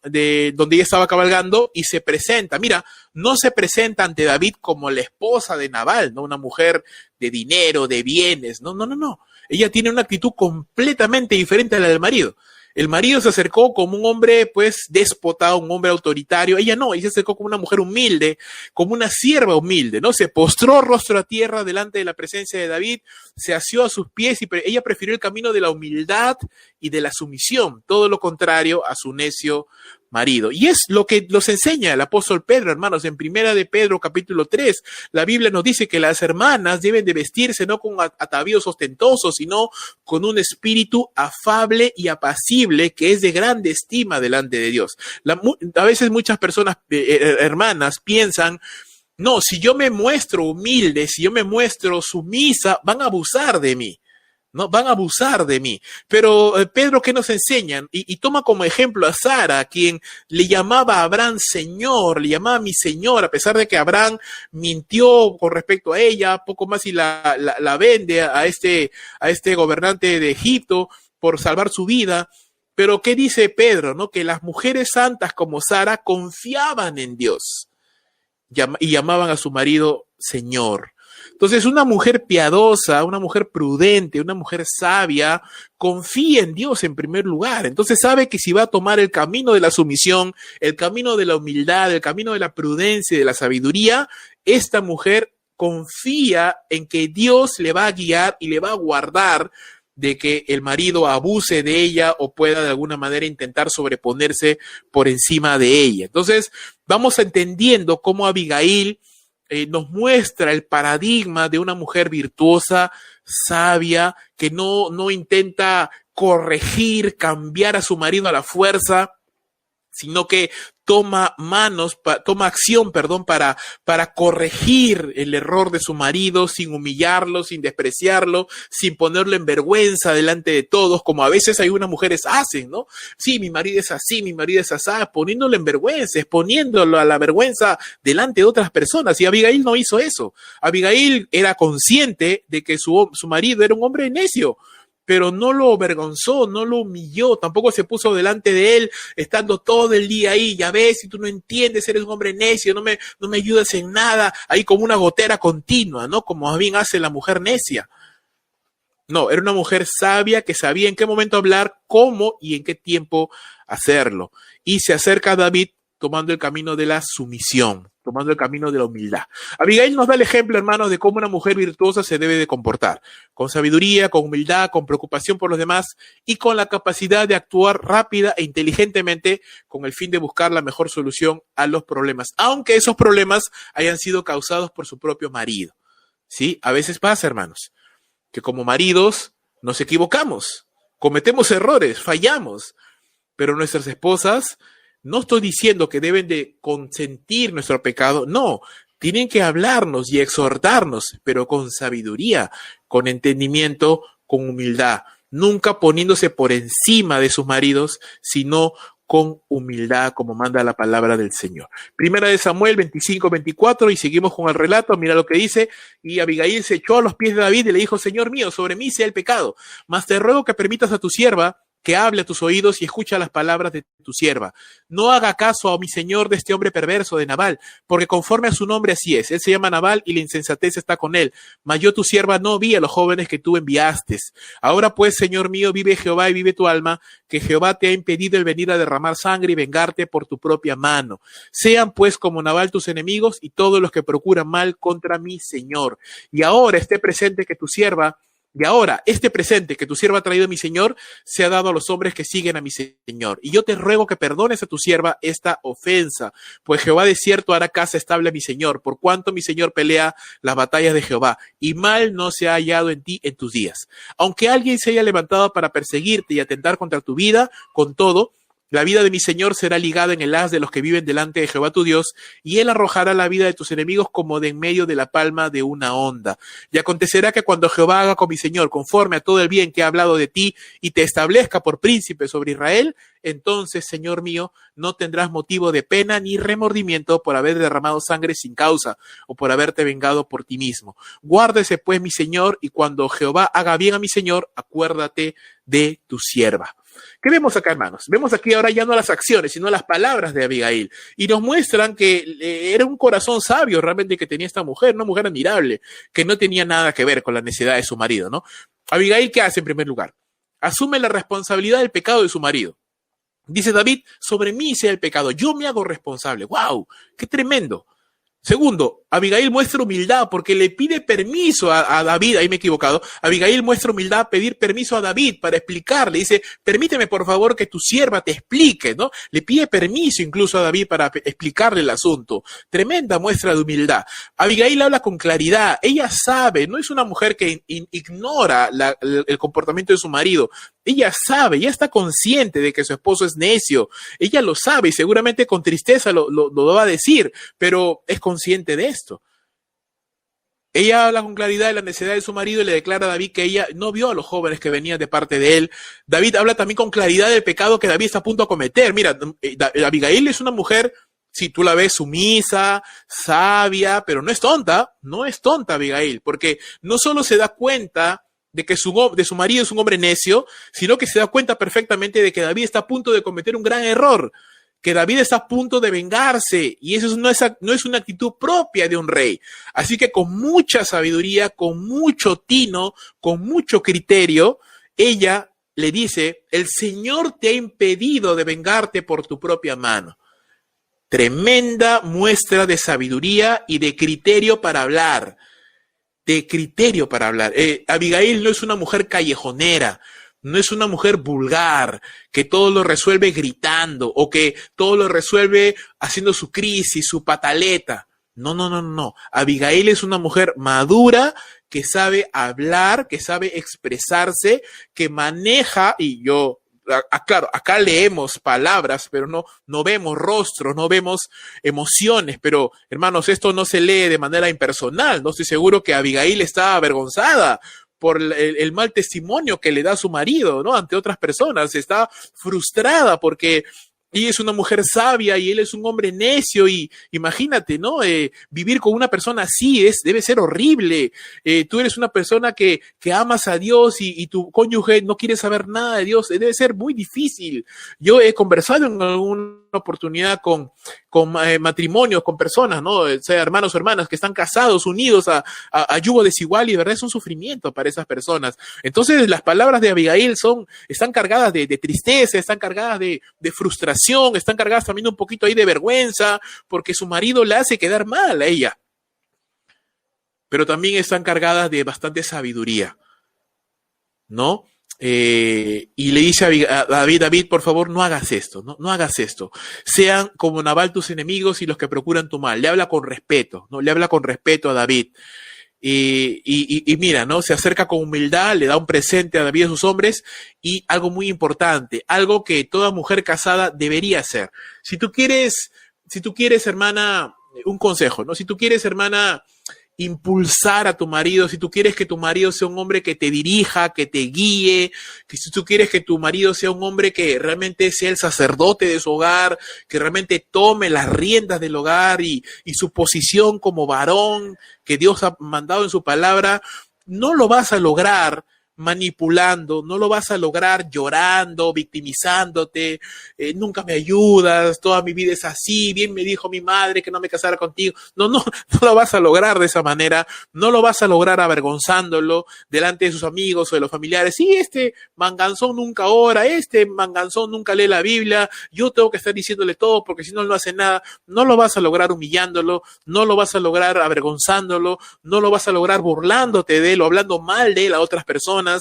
donde ella estaba cabalgando y se presenta. Mira, no se presenta ante David como la esposa de Nabal, ¿no? Una mujer de dinero, de bienes, no, no, no, no. Ella tiene una actitud completamente diferente a la del marido. El marido se acercó como un hombre, pues, déspota, un hombre autoritario. Ella no, ella se acercó como una mujer humilde, como una sierva humilde, ¿no? Se postró rostro a tierra delante de la presencia de David, se asió a sus pies y ella prefirió el camino de la humildad y de la sumisión, todo lo contrario a su necio marido. Y es lo que nos enseña el apóstol Pedro, hermanos, en Primera de Pedro, capítulo 3. La Biblia nos dice que las hermanas deben de vestirse no con atavíos ostentosos, sino con un espíritu afable y apacible que es de grande estima delante de Dios. A veces muchas personas, hermanas, piensan, no, si yo me muestro humilde, si yo me muestro sumisa, van a abusar de mí. No, van a abusar de mí. Pero Pedro, ¿qué nos enseñan? Y toma como ejemplo a Sara, a quien le llamaba a Abraham Señor, le llamaba mi Señor, a pesar de que Abraham mintió con respecto a ella, poco más y la vende a este gobernante de Egipto por salvar su vida. Pero ¿qué dice Pedro? ¿No? Que las mujeres santas como Sara confiaban en Dios y llamaban a su marido Señor. Entonces, una mujer piadosa, una mujer prudente, una mujer sabia, confía en Dios en primer lugar. Entonces sabe que si va a tomar el camino de la sumisión, el camino de la humildad, el camino de la prudencia y de la sabiduría, esta mujer confía en que Dios le va a guiar y le va a guardar de que el marido abuse de ella o pueda de alguna manera intentar sobreponerse por encima de ella. Entonces, vamos entendiendo cómo Abigail nos muestra el paradigma de una mujer virtuosa, sabia, que no intenta corregir, cambiar a su marido a la fuerza, sino que toma acción, para corregir el error de su marido sin humillarlo, sin despreciarlo, sin ponerlo en vergüenza delante de todos, como a veces algunas mujeres hacen, ¿no? Sí, mi marido es así, mi marido es así, poniéndolo en vergüenza, exponiéndolo a la vergüenza delante de otras personas. Y Abigail no hizo eso. Abigail era consciente de que su marido era un hombre necio, pero no lo avergonzó, no lo humilló, tampoco se puso delante de él, estando todo el día ahí, ya ves, si tú no entiendes, eres un hombre necio, no me ayudas en nada, ahí como una gotera continua, ¿no? Como bien hace la mujer necia. No, era una mujer sabia que sabía en qué momento hablar, cómo y en qué tiempo hacerlo. Y se acerca a David tomando el camino de la sumisión, tomando el camino de la humildad. Abigail nos da el ejemplo, hermanos, de cómo una mujer virtuosa se debe de comportar, con sabiduría, con humildad, con preocupación por los demás y con la capacidad de actuar rápida e inteligentemente con el fin de buscar la mejor solución a los problemas, aunque esos problemas hayan sido causados por su propio marido. ¿Sí? A veces pasa, hermanos, que como maridos nos equivocamos, cometemos errores, fallamos, pero nuestras esposas, no estoy diciendo que deben de consentir nuestro pecado, no, tienen que hablarnos y exhortarnos, pero con sabiduría, con entendimiento, con humildad, nunca poniéndose por encima de sus maridos, sino con humildad, como manda la palabra del Señor. Primera de Samuel 25-24, y seguimos con el relato, mira lo que dice, y Abigail se echó a los pies de David y le dijo, Señor mío, sobre mí sea el pecado, mas te ruego que permitas a tu sierva que hable a tus oídos y escucha las palabras de tu sierva. No haga caso a mi señor de este hombre perverso de Nabal, porque conforme a su nombre así es. Él se llama Nabal y la insensatez está con él. Mas yo tu sierva no vi a los jóvenes que tú enviaste. Ahora pues, Señor mío, vive Jehová y vive tu alma, que Jehová te ha impedido el venir a derramar sangre y vengarte por tu propia mano. Sean pues como Nabal tus enemigos y todos los que procuran mal contra mi Señor. Y ahora esté presente que tu sierva este presente que tu sierva ha traído a mi Señor, se ha dado a los hombres que siguen a mi Señor. Y yo te ruego que perdones a tu sierva esta ofensa, pues Jehová de cierto hará casa estable a mi Señor, por cuanto mi Señor pelea las batallas de Jehová, y mal no se ha hallado en ti en tus días. Aunque alguien se haya levantado para perseguirte y atentar contra tu vida, con todo, La vida de mi Señor será ligada en el haz de los que viven delante de Jehová tu Dios, y él arrojará la vida de tus enemigos como de en medio de la palma de una onda. Y acontecerá que cuando Jehová haga con mi Señor, conforme a todo el bien que ha hablado de ti, y te establezca por príncipe sobre Israel, entonces, Señor mío, no tendrás motivo de pena ni remordimiento por haber derramado sangre sin causa, o por haberte vengado por ti mismo. Guárdese pues mi Señor, y cuando Jehová haga bien a mi Señor, acuérdate de tu sierva. ¿Qué vemos acá, hermanos? Vemos aquí ahora ya no las acciones, sino las palabras de Abigail. Y nos muestran que era un corazón sabio realmente que tenía esta mujer, una mujer admirable, que no tenía nada que ver con la necesidad de su marido, ¿no? Abigail, ¿qué hace en primer lugar? Asume la responsabilidad del pecado de su marido. Dice David, sobre mí sea el pecado, yo me hago responsable. ¡Wow! ¡Qué tremendo! Segundo, Abigail muestra humildad porque le pide permiso a David, ahí me he equivocado, Abigail muestra humildad, pedir permiso a David para explicarle, dice, permíteme por favor que tu sierva te explique, ¿no? Le pide permiso incluso a David para explicarle el asunto. Tremenda muestra de humildad. Abigail habla con claridad, ella sabe, no es una mujer que ignora el comportamiento de su marido, ella sabe, ella está consciente de que su esposo es necio, ella lo sabe y seguramente con tristeza lo va a decir, pero es consciente de esto. Ella habla con claridad de la necesidad de su marido y le declara a David que ella no vio a los jóvenes que venían de parte de él. David habla también con claridad del pecado que David está a punto de cometer. Mira, Abigail es una mujer, si tú la ves, sumisa, sabia, pero no es tonta Abigail, porque no solo se da cuenta de que de su marido es un hombre necio, sino que se da cuenta perfectamente de que David está a punto de cometer un gran error, que David está a punto de vengarse, y eso no es una actitud propia de un rey. Así que con mucha sabiduría, con mucho tino, con mucho criterio, ella le dice, el Señor te ha impedido de vengarte por tu propia mano. Tremenda muestra de sabiduría y de criterio para hablar. Abigail no es una mujer callejonera, no es una mujer vulgar, que todo lo resuelve gritando o que todo lo resuelve haciendo su crisis, su pataleta. No. Abigail es una mujer madura que sabe hablar, que sabe expresarse, que maneja, y yo... Claro, acá leemos palabras, pero no vemos rostros, no vemos emociones, pero hermanos, esto no se lee de manera impersonal, no estoy seguro que Abigail está avergonzada por el mal testimonio que le da a su marido, ¿no? Ante otras personas, está frustrada porque ella es una mujer sabia y él es un hombre necio y imagínate, ¿no? Vivir con una persona así debe ser horrible. Tú eres una persona que amas a Dios y tu cónyuge no quiere saber nada de Dios. Debe ser muy difícil. Yo he conversado en alguna oportunidad con matrimonios, con personas, ¿no? Sea hermanos o hermanas que están casados, unidos a yugo desigual y de verdad es un sufrimiento para esas personas. Entonces las palabras de Abigail están cargadas de tristeza, están cargadas de frustración, están cargadas también un poquito ahí de vergüenza porque su marido la hace quedar mal a ella. Pero también están cargadas de bastante sabiduría, ¿no? Y le dice a David, por favor, no hagas esto, no hagas esto. Sean como Nabal tus enemigos y los que procuran tu mal. Le habla con respeto, ¿no? Le habla con respeto a David. Y mira, ¿no? Se acerca con humildad, le da un presente a David y a sus hombres y algo muy importante, algo que toda mujer casada debería hacer. Si tú quieres, hermana, un consejo, ¿no? Si tú quieres, hermana, impulsar a tu marido, si tú quieres que tu marido sea un hombre que te dirija, que te guíe, que si tú quieres que tu marido sea un hombre que realmente sea el sacerdote de su hogar, que realmente tome las riendas del hogar y su posición como varón que Dios ha mandado en su palabra, no lo vas a lograr manipulando, no lo vas a lograr llorando, victimizándote, nunca me ayudas, toda mi vida es así, bien me dijo mi madre que no me casara contigo. No lo vas a lograr de esa manera, no lo vas a lograr avergonzándolo delante de sus amigos o de los familiares. Sí, este manganzón nunca ora, este manganzón nunca lee la Biblia, yo tengo que estar diciéndole todo porque si no, no hace nada. No lo vas a lograr humillándolo, no lo vas a lograr avergonzándolo, no lo vas a lograr burlándote de él o hablando mal de él a otras personas.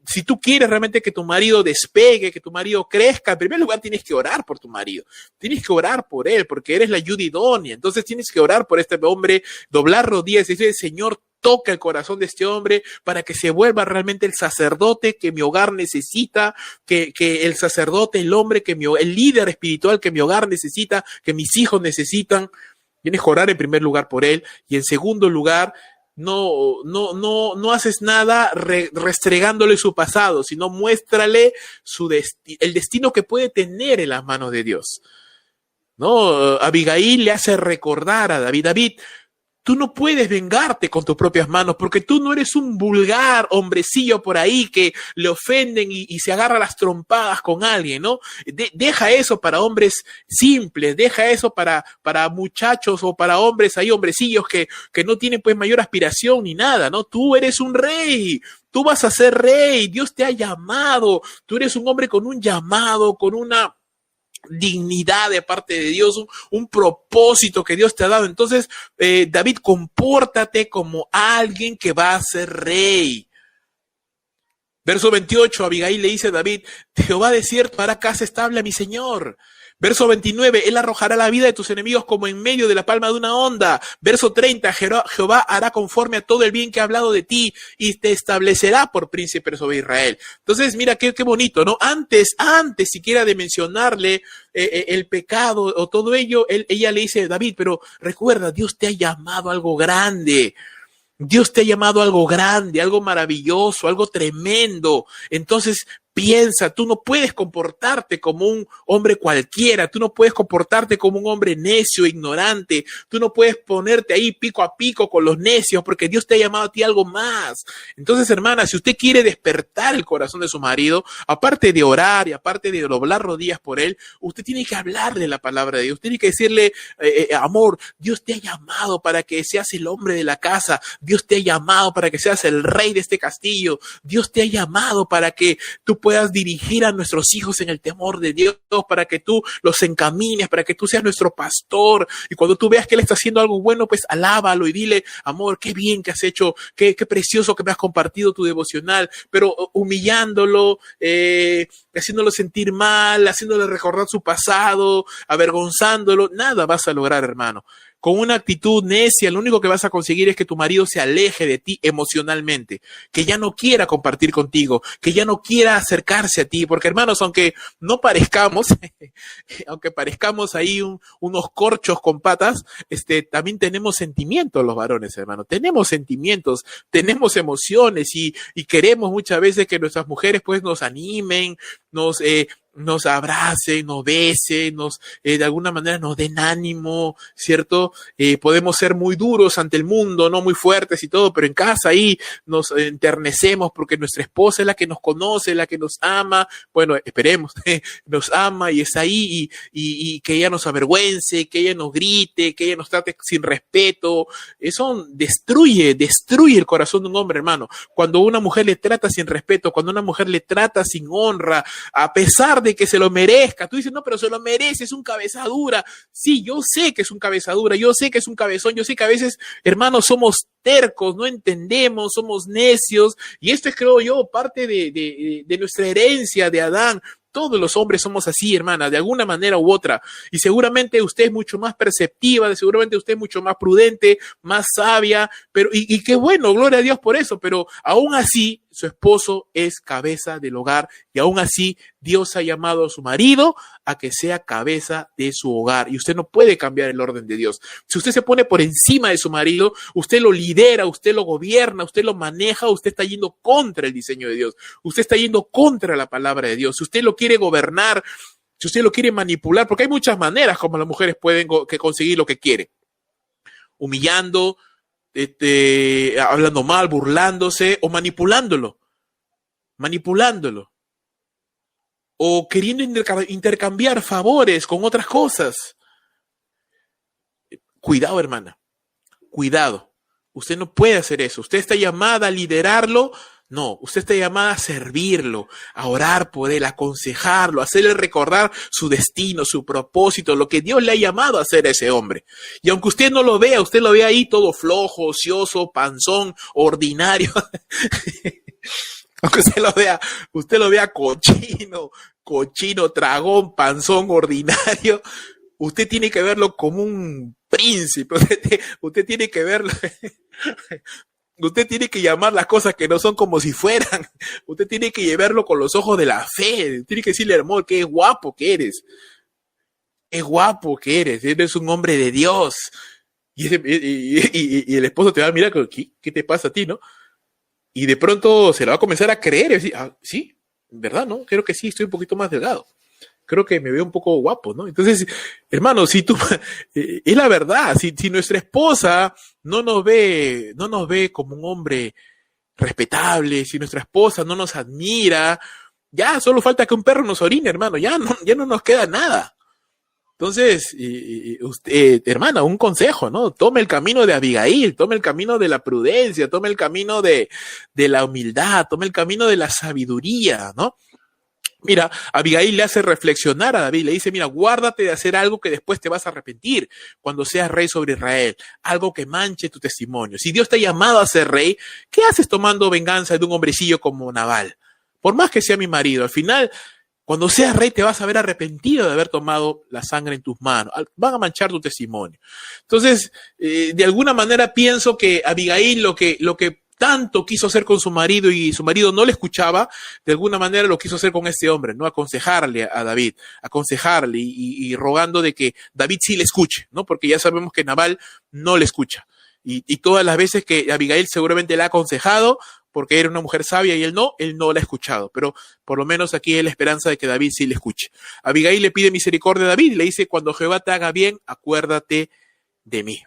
Si tú quieres realmente que tu marido despegue, que tu marido crezca, en primer lugar tienes que orar por tu marido, tienes que orar por él, porque eres la ayuda idónea. Entonces tienes que orar por este hombre, doblar rodillas y decir, Señor, toca el corazón de este hombre para que se vuelva realmente el sacerdote que mi hogar necesita, que el sacerdote, el hombre, el líder espiritual que mi hogar necesita, que mis hijos necesitan. Tienes que orar en primer lugar por él y en segundo lugar, no haces nada restregándole su pasado, sino muéstrale el destino que puede tener en las manos de Dios. ¿No? Abigail le hace recordar a David, tú no puedes vengarte con tus propias manos porque tú no eres un vulgar hombrecillo por ahí que le ofenden y se agarra las trompadas con alguien, ¿no? Deja eso para hombres simples, deja eso para muchachos o para hombres ahí, hombrecillos que no tienen pues mayor aspiración ni nada, ¿no? Tú eres un rey. Tú vas a ser rey. Dios te ha llamado. Tú eres un hombre con un llamado, con una dignidad de parte de Dios, un propósito que Dios te ha dado. Entonces, David, compórtate como alguien que va a ser rey. Verso 28, Abigail le dice a David, Jehová de cierto hará casa estable a mi señor. Verso 29, él arrojará la vida de tus enemigos como en medio de la palma de una onda. Verso 30, Jehová hará conforme a todo el bien que ha hablado de ti y te establecerá por príncipe sobre Israel. Entonces, mira qué bonito, ¿no? Antes siquiera de mencionarle el pecado o todo ello, ella le dice, David, pero recuerda, Dios te ha llamado a algo grande. Dios te ha llamado a algo grande, algo maravilloso, algo tremendo. Entonces, piensa, tú no puedes comportarte como un hombre cualquiera, tú no puedes comportarte como un hombre necio, ignorante, tú no puedes ponerte ahí pico a pico con los necios porque Dios te ha llamado a ti algo más. Entonces, hermana, si usted quiere despertar el corazón de su marido, aparte de orar y aparte de doblar rodillas por él, usted tiene que hablarle la palabra de Dios, tiene que decirle, amor, Dios te ha llamado para que seas el hombre de la casa, Dios te ha llamado para que seas el rey de este castillo, Dios te ha llamado para que tú puedas dirigir a nuestros hijos en el temor de Dios, para que tú los encamines, para que tú seas nuestro pastor. Y cuando tú veas que Él está haciendo algo bueno, pues alábalo y dile, amor, qué bien que has hecho, qué precioso que me has compartido tu devocional, pero humillándolo, haciéndolo sentir mal, haciéndole recordar su pasado, avergonzándolo, nada vas a lograr, hermano. Con una actitud necia, lo único que vas a conseguir es que tu marido se aleje de ti emocionalmente, que ya no quiera compartir contigo, que ya no quiera acercarse a ti, porque hermanos, aunque no parezcamos, aunque parezcamos ahí unos corchos con patas, también tenemos sentimientos los varones, hermano, tenemos sentimientos, tenemos emociones y queremos muchas veces que nuestras mujeres pues nos animen, nos abracen, nos besen, de alguna manera nos den ánimo, ¿cierto? Podemos ser muy duros ante el mundo, no muy fuertes y todo, pero en casa ahí nos enternecemos porque nuestra esposa es la que nos conoce, la que nos ama, bueno, esperemos, nos ama y es ahí y que ella nos avergüence, que ella nos grite, que ella nos trate sin respeto. Eso destruye el corazón de un hombre, hermano. Cuando una mujer le trata sin respeto, cuando una mujer le trata sin honra, a pesar de que se lo merezca, tú dices, no, pero se lo merece, es un cabezadura. Sí, yo sé que es un cabezadura, yo sé que es un cabezón, yo sé que a veces, hermanos, somos tercos, no entendemos, somos necios, y esto es, creo yo, parte de nuestra herencia de Adán. Todos los hombres somos así, hermana, de alguna manera u otra. Y seguramente usted es mucho más perceptiva, seguramente usted es mucho más prudente, más sabia, pero y qué bueno, gloria a Dios por eso, pero aún así su esposo es cabeza del hogar y aún así Dios ha llamado a su marido a que sea cabeza de su hogar y usted no puede cambiar el orden de Dios. Si usted se pone por encima de su marido, usted lo lidera, usted lo gobierna, usted lo maneja, usted está yendo contra el diseño de Dios, usted está yendo contra la palabra de Dios. Si usted lo quiere gobernar, si usted lo quiere manipular, porque hay muchas maneras como las mujeres pueden conseguir lo que quieren, humillando, hablando mal, burlándose o manipulándolo o queriendo intercambiar favores con otras cosas. Cuidado, hermana, cuidado. Usted no puede hacer eso. Usted está llamada a liderarlo. No, usted está llamada a servirlo, a orar por él, a aconsejarlo, a hacerle recordar su destino, su propósito, lo que Dios le ha llamado a hacer a ese hombre. Y aunque usted no lo vea, usted lo ve ahí todo flojo, ocioso, panzón, ordinario. Aunque usted lo vea cochino, tragón, panzón, ordinario. Usted tiene que verlo como un príncipe. Usted tiene que verlo Usted tiene que llamar las cosas que no son como si fueran. Usted tiene que llevarlo con los ojos de la fe. Tiene que decirle, hermano, qué guapo que eres. Qué guapo que eres. Eres un hombre de Dios. Y el esposo te va a mirar, ¿qué te pasa a ti, no? Y de pronto se la va a comenzar a creer. Y decir, sí, ¿verdad, no? Creo que sí, estoy un poquito más delgado. Creo que me veo un poco guapo, ¿no? Entonces, hermano, si tú, es la verdad, si nuestra esposa no nos ve como un hombre respetable, si nuestra esposa no nos admira, ya solo falta que un perro nos orine, hermano, ya no nos queda nada. Entonces, usted, hermana, un consejo, ¿no? Tome el camino de Abigail, tome el camino de la prudencia, tome el camino de la humildad, tome el camino de la sabiduría, ¿no? Mira, Abigail le hace reflexionar a David, le dice, mira, guárdate de hacer algo que después te vas a arrepentir cuando seas rey sobre Israel, algo que manche tu testimonio. Si Dios te ha llamado a ser rey, ¿qué haces tomando venganza de un hombrecillo como Nabal? Por más que sea mi marido, al final, cuando seas rey te vas a ver arrepentido de haber tomado la sangre en tus manos, van a manchar tu testimonio. Entonces, de alguna manera pienso que Abigail lo que tanto quiso hacer con su marido y su marido no le escuchaba, de alguna manera lo quiso hacer con este hombre, ¿no? Aconsejarle a David, aconsejarle y rogando de que David sí le escuche, ¿no? Porque ya sabemos que Nabal no le escucha. Y todas las veces que Abigail seguramente le ha aconsejado, porque era una mujer sabia y él no la ha escuchado. Pero por lo menos aquí hay la esperanza de que David sí le escuche. Abigail le pide misericordia a David y le dice, cuando Jehová te haga bien, acuérdate de mí,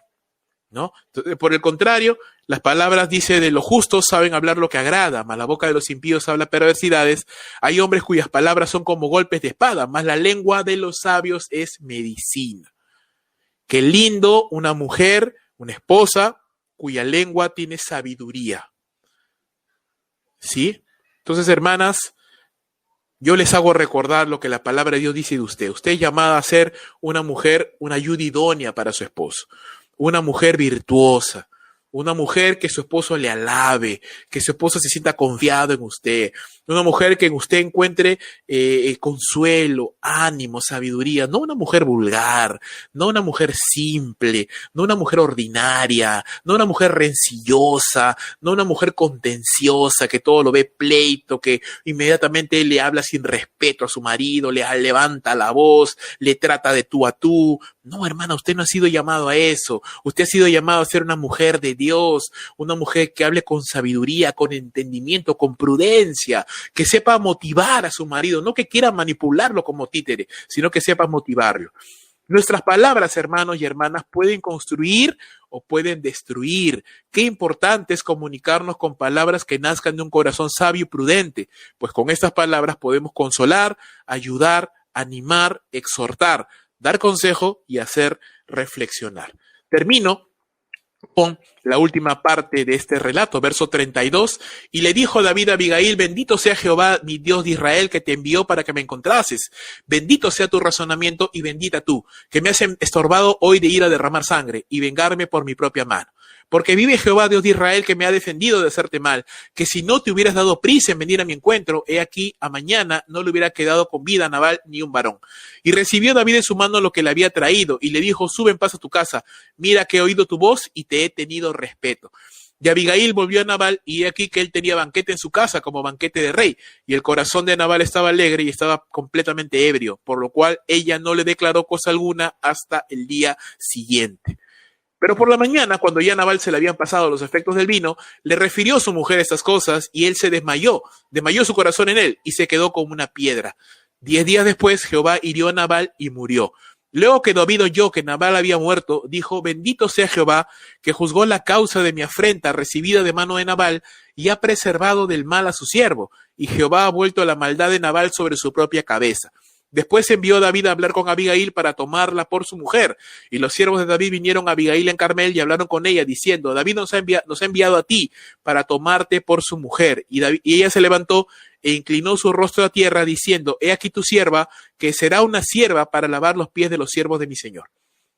¿no? Entonces, por el contrario, las palabras, dice, de los justos saben hablar lo que agrada, mas la boca de los impíos habla perversidades. Hay hombres cuyas palabras son como golpes de espada, mas la lengua de los sabios es medicina. Qué lindo una mujer, una esposa, cuya lengua tiene sabiduría. ¿Sí? Entonces, hermanas, yo les hago recordar lo que la palabra de Dios dice de usted. Usted es llamada a ser una mujer, una ayuda idónea para su esposo. Una mujer virtuosa, una mujer que su esposo le alabe, que su esposo se sienta confiado en usted, una mujer que en usted encuentre consuelo, ánimo, sabiduría, no una mujer vulgar, no una mujer simple, no una mujer ordinaria, no una mujer rencillosa, no una mujer contenciosa que todo lo ve pleito, que inmediatamente le habla sin respeto a su marido, le levanta la voz, le trata de tú a tú. No, hermana, usted no ha sido llamado a eso. Usted ha sido llamado a ser una mujer de Dios, una mujer que hable con sabiduría, con entendimiento, con prudencia, que sepa motivar a su marido, no que quiera manipularlo como títere, sino que sepa motivarlo. Nuestras palabras, hermanos y hermanas, pueden construir o pueden destruir. Qué importante es comunicarnos con palabras que nazcan de un corazón sabio y prudente, pues con estas palabras podemos consolar, ayudar, animar, exhortar, dar consejo y hacer reflexionar. Termino con la última parte de este relato, verso 32, y le dijo David a Abigail, bendito sea Jehová, mi Dios de Israel, que te envió para que me encontrases, bendito sea tu razonamiento y bendita tú, que me has estorbado hoy de ir a derramar sangre y vengarme por mi propia mano. Porque vive Jehová, Dios de Israel, que me ha defendido de hacerte mal, que si no te hubieras dado prisa en venir a mi encuentro, he aquí, a mañana no le hubiera quedado con vida a Nabal ni un varón. Y recibió David en su mano lo que le había traído, y le dijo, sube en paz a tu casa, mira que he oído tu voz y te he tenido respeto. Y Abigail volvió a Nabal, y he aquí que él tenía banquete en su casa, como banquete de rey, y el corazón de Nabal estaba alegre y estaba completamente ebrio, por lo cual ella no le declaró cosa alguna hasta el día siguiente. Pero por la mañana, cuando ya a Nabal se le habían pasado los efectos del vino, le refirió a su mujer estas cosas y él se desmayó su corazón en él y se quedó como una piedra. 10 días después, Jehová hirió a Nabal y murió. Luego que David oyó que Nabal había muerto, dijo, bendito sea Jehová, que juzgó la causa de mi afrenta recibida de mano de Nabal y ha preservado del mal a su siervo. Y Jehová ha vuelto la maldad de Nabal sobre su propia cabeza. Después envió David a hablar con Abigail para tomarla por su mujer. Y los siervos de David vinieron a Abigail en Carmel y hablaron con ella, diciendo, David nos ha enviado a ti para tomarte por su mujer. Y ella se levantó e inclinó su rostro a tierra, diciendo, he aquí tu sierva, que será una sierva para lavar los pies de los siervos de mi señor.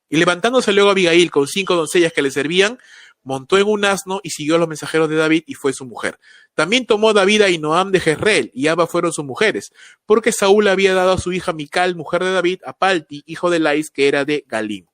Y levantándose luego Abigail con 5 doncellas que le servían, montó en un asno y siguió a los mensajeros de David y fue su mujer. También tomó David a Ahinoam de Jezreel y ambas fueron sus mujeres, porque Saúl había dado a su hija Mical, mujer de David, a Palti, hijo de Lais, que era de Galim.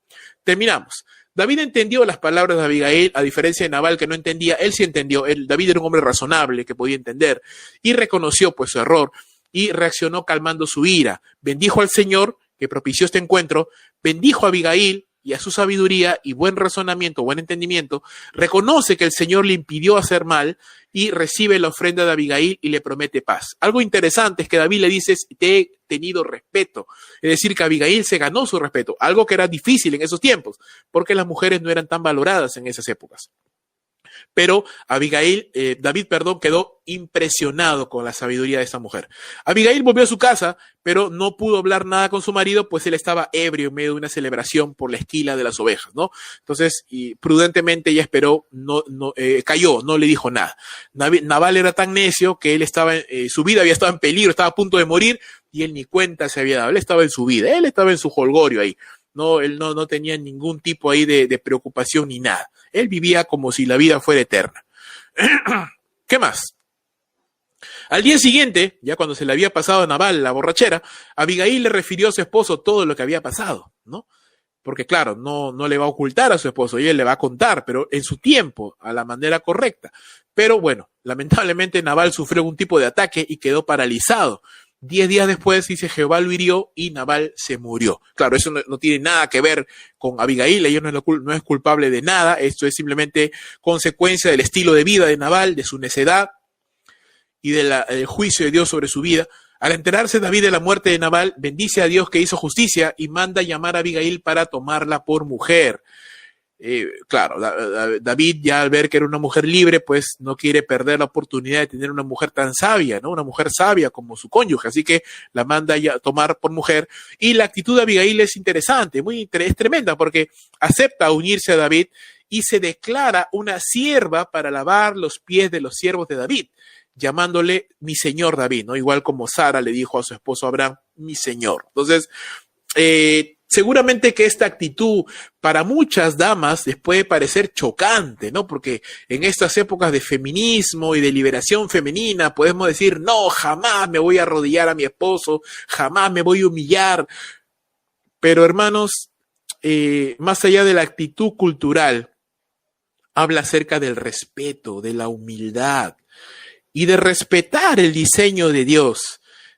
Terminamos. David entendió las palabras de Abigail, a diferencia de Nabal que no entendía, él sí entendió. David era un hombre razonable que podía entender y reconoció pues su error y reaccionó calmando su ira. Bendijo al Señor que propició este encuentro, bendijo a Abigail y a su sabiduría y buen razonamiento, buen entendimiento, reconoce que el Señor le impidió hacer mal y recibe la ofrenda de Abigail y le promete paz. Algo interesante es que David le dice, te he tenido respeto. Es decir, que Abigail se ganó su respeto, algo que era difícil en esos tiempos, porque las mujeres no eran tan valoradas en esas épocas. Pero David, quedó impresionado con la sabiduría de esta mujer. Abigail volvió a su casa, pero no pudo hablar nada con su marido, pues él estaba ebrio en medio de una celebración por la esquila de las ovejas, ¿no? Entonces, y prudentemente ella esperó, cayó, no le dijo nada. Nabal era tan necio que él su vida había estado en peligro, estaba a punto de morir, y él ni cuenta se había dado. Él estaba en su vida, él estaba en su jolgorio ahí. No, él no tenía ningún tipo ahí de preocupación ni nada. Él vivía como si la vida fuera eterna. ¿Qué más? Al día siguiente, ya cuando se le había pasado a Nabal la borrachera, Abigail le refirió a su esposo todo lo que había pasado, ¿no? Porque claro, no le va a ocultar a su esposo, y él le va a contar, pero en su tiempo, a la manera correcta. Pero bueno, lamentablemente Nabal sufrió algún tipo de ataque y quedó paralizado. 10 días después, dice, Jehová lo hirió y Nabal se murió. Claro, eso no tiene nada que ver con Abigail, ella no es culpable de nada, esto es simplemente consecuencia del estilo de vida de Nabal, de su necedad y del juicio de Dios sobre su vida. Al enterarse David de la muerte de Nabal, bendice a Dios que hizo justicia y manda llamar a Abigail para tomarla por mujer. Claro, David, ya al ver que era una mujer libre, pues no quiere perder la oportunidad de tener una mujer tan sabia, ¿no? Una mujer sabia como su cónyuge, así que la manda ya a tomar por mujer. Y la actitud de Abigail es interesante, es tremenda, porque acepta unirse a David y se declara una sierva para lavar los pies de los siervos de David, llamándole mi señor David, ¿no? Igual como Sara le dijo a su esposo Abraham, mi señor. Entonces, seguramente que esta actitud para muchas damas les puede parecer chocante, ¿no? Porque en estas épocas de feminismo y de liberación femenina podemos decir, no, jamás me voy a arrodillar a mi esposo, jamás me voy a humillar. Pero hermanos, más allá de la actitud cultural, habla acerca del respeto, de la humildad y de respetar el diseño de Dios.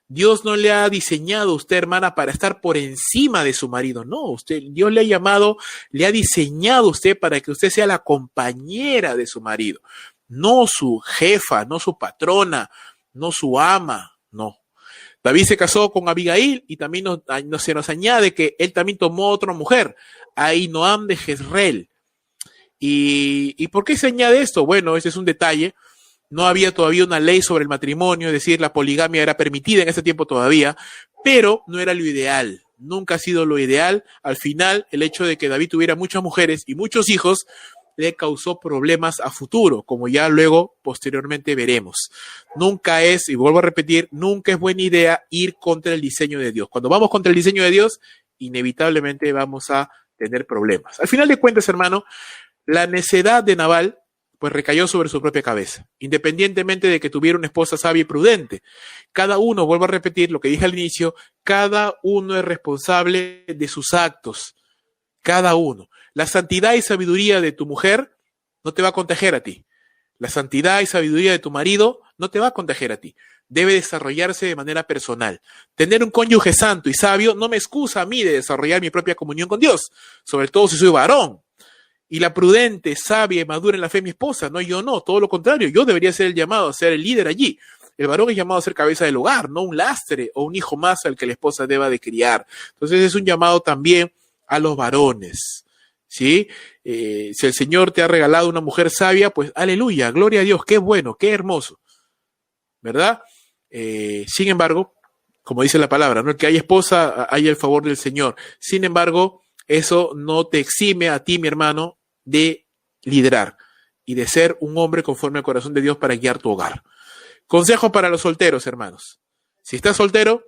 Dios no le ha diseñado a usted, hermana, para estar por encima de su marido. No, Dios le ha llamado, le ha diseñado a usted para que usted sea la compañera de su marido. No su jefa, no su patrona, no su ama, no. David se casó con Abigail y también se nos añade que él también tomó otra mujer, Ahinoam de Jezreel. ¿Y por qué se añade esto? Bueno, ese es un detalle. No había todavía una ley sobre el matrimonio, es decir, la poligamia era permitida en ese tiempo todavía, pero no era lo ideal, nunca ha sido lo ideal. Al final, el hecho de que David tuviera muchas mujeres y muchos hijos le causó problemas a futuro, como ya luego, posteriormente veremos. Nunca es, y vuelvo a repetir, nunca es buena idea ir contra el diseño de Dios. Cuando vamos contra el diseño de Dios, inevitablemente vamos a tener problemas. Al final de cuentas, hermano, la necedad de Nabal pues recayó sobre su propia cabeza, independientemente de que tuviera una esposa sabia y prudente. Cada uno, vuelvo a repetir lo que dije al inicio, cada uno es responsable de sus actos, cada uno. La santidad y sabiduría de tu mujer no te va a contagiar a ti. La santidad y sabiduría de tu marido no te va a contagiar a ti. Debe desarrollarse de manera personal. Tener un cónyuge santo y sabio no me excusa a mí de desarrollar mi propia comunión con Dios, sobre todo si soy varón. Y la prudente, sabia y madura en la fe mi esposa, no, yo no, todo lo contrario, yo debería ser el llamado a ser el líder allí. El varón es llamado a ser cabeza del hogar, no un lastre o un hijo más al que la esposa deba de criar. Entonces es un llamado también a los varones, ¿sí? Si el Señor te ha regalado una mujer sabia, pues aleluya, gloria a Dios, qué bueno, qué hermoso, ¿verdad? Sin embargo, como dice la palabra, ¿no? El que haya esposa, haya el favor del Señor. Sin embargo, eso no te exime a ti, mi hermano, de liderar y de ser un hombre conforme al corazón de Dios para guiar tu hogar. Consejo para los solteros, hermanos. Si estás soltero,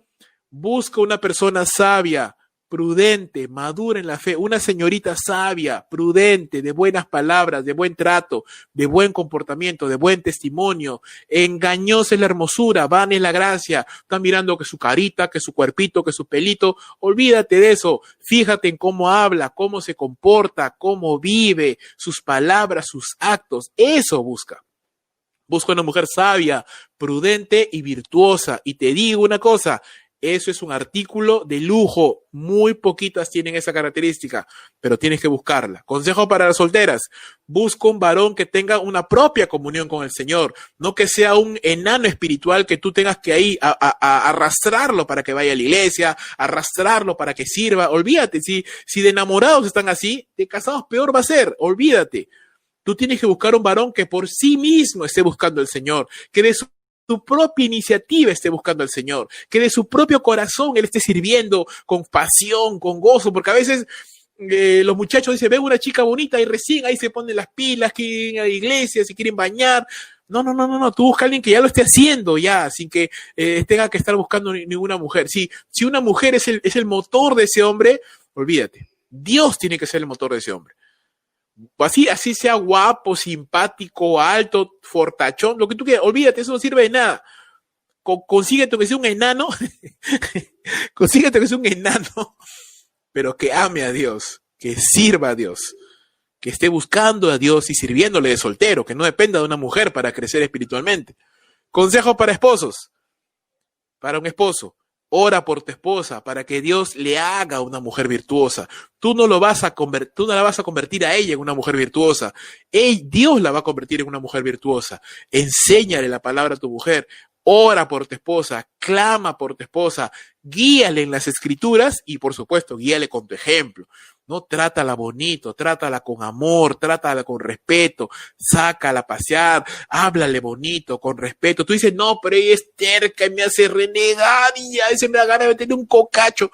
busca una persona sabia, prudente, madura en la fe, una señorita sabia, prudente, de buenas palabras, de buen trato, de buen comportamiento, de buen testimonio. Engañosa es la hermosura, vana es la gracia. Están mirando que su carita, que su cuerpito, que su pelito. Olvídate de eso. Fíjate en cómo habla, cómo se comporta, cómo vive, sus palabras, sus actos. Eso busca. Busca una mujer sabia, prudente y virtuosa. Y te digo una cosa, eso es un artículo de lujo. Muy poquitas tienen esa característica, pero tienes que buscarla. Consejo para las solteras. Busca un varón que tenga una propia comunión con el Señor. No que sea un enano espiritual que tú tengas que ahí a arrastrarlo para que vaya a la iglesia, arrastrarlo para que sirva. Olvídate, si de enamorados están así, de casados peor va a ser. Olvídate. Tú tienes que buscar un varón que por sí mismo esté buscando al Señor, que de su propia iniciativa esté buscando al Señor, que de su propio corazón Él esté sirviendo con pasión, con gozo, porque a veces los muchachos dicen, ven una chica bonita y recién ahí se ponen las pilas, quieren ir a la iglesia, se quieren bañar. No, tú busca a alguien que ya lo esté haciendo ya, sin que tenga que estar buscando ninguna mujer. Si una mujer es el motor de ese hombre, olvídate, Dios tiene que ser el motor de ese hombre. Así sea guapo, simpático, alto, fortachón, lo que tú quieras, olvídate, eso no sirve de nada. Consíguete que sea un enano, consíguete que sea un enano, pero que ame a Dios, que sirva a Dios, que esté buscando a Dios y sirviéndole de soltero, que no dependa de una mujer para crecer espiritualmente. Consejo para esposos, para un esposo. Ora por tu esposa para que Dios le haga una mujer virtuosa. Tú no la vas a convertir a ella en una mujer virtuosa. Dios la va a convertir en una mujer virtuosa. Enséñale la palabra a tu mujer. Ora por tu esposa, clama por tu esposa, guíale en las escrituras y por supuesto guíale con tu ejemplo. No, trátala bonito, trátala con amor, trátala con respeto, sácala a pasear, háblale bonito, con respeto. Tú dices, no, pero ella es terca y me hace renegar y a veces me da ganas de tener un cocacho.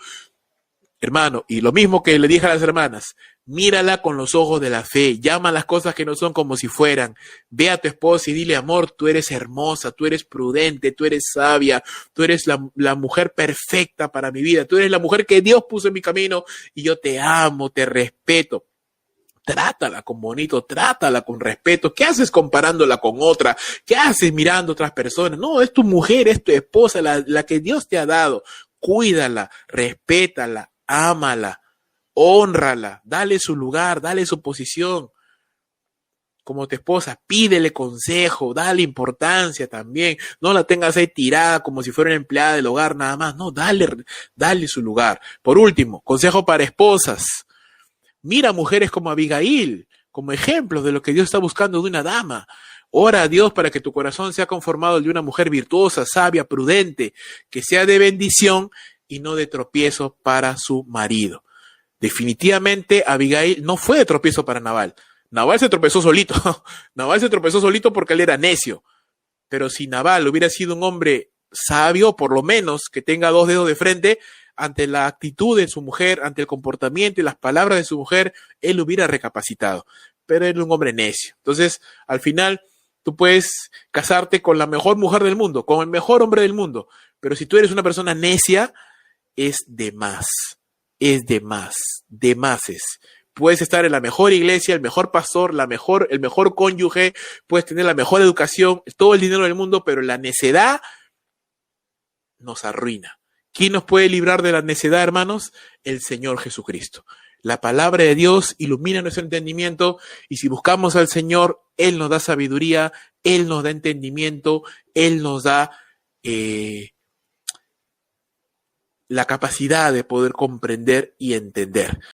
Hermano, y lo mismo que le dije a las hermanas, mírala con los ojos de la fe, llama las cosas que no son como si fueran, ve a tu esposa y dile, amor, tú eres hermosa, tú eres prudente, tú eres sabia, tú eres la mujer perfecta para mi vida, tú eres la mujer que Dios puso en mi camino y yo te amo, te respeto. Trátala con bonito, trátala con respeto. ¿Qué haces comparándola con otra? ¿Qué haces mirando a otras personas? No, es tu mujer, es tu esposa, la que Dios te ha dado. Cuídala, respétala, ámala, hónrala, dale su lugar, dale su posición. Como tu esposa, pídele consejo, dale importancia también. No la tengas ahí tirada como si fuera una empleada del hogar nada más. No, dale su lugar. Por último, consejo para esposas. Mira mujeres como Abigail, como ejemplos de lo que Dios está buscando de una dama. Ora a Dios para que tu corazón sea conformado el de una mujer virtuosa, sabia, prudente, que sea de bendición y no de tropiezo para su marido. Definitivamente Abigail no fue de tropiezo para Nabal. Nabal se tropezó solito. Nabal se tropezó solito porque él era necio. Pero si Nabal hubiera sido un hombre sabio, por lo menos que tenga 2 dedos de frente, ante la actitud de su mujer, ante el comportamiento y las palabras de su mujer, él hubiera recapacitado. Pero él era un hombre necio. Entonces, al final, tú puedes casarte con la mejor mujer del mundo, con el mejor hombre del mundo. Pero si tú eres una persona necia, es de más. Es de más. De máses. Puedes estar en la mejor iglesia, el mejor pastor, el mejor cónyuge, puedes tener la mejor educación, todo el dinero del mundo, pero la necedad nos arruina. ¿Quién nos puede librar de la necedad, hermanos? El Señor Jesucristo. La palabra de Dios ilumina nuestro entendimiento y si buscamos al Señor, Él nos da sabiduría, Él nos da entendimiento, Él nos da la capacidad de poder comprender y entender.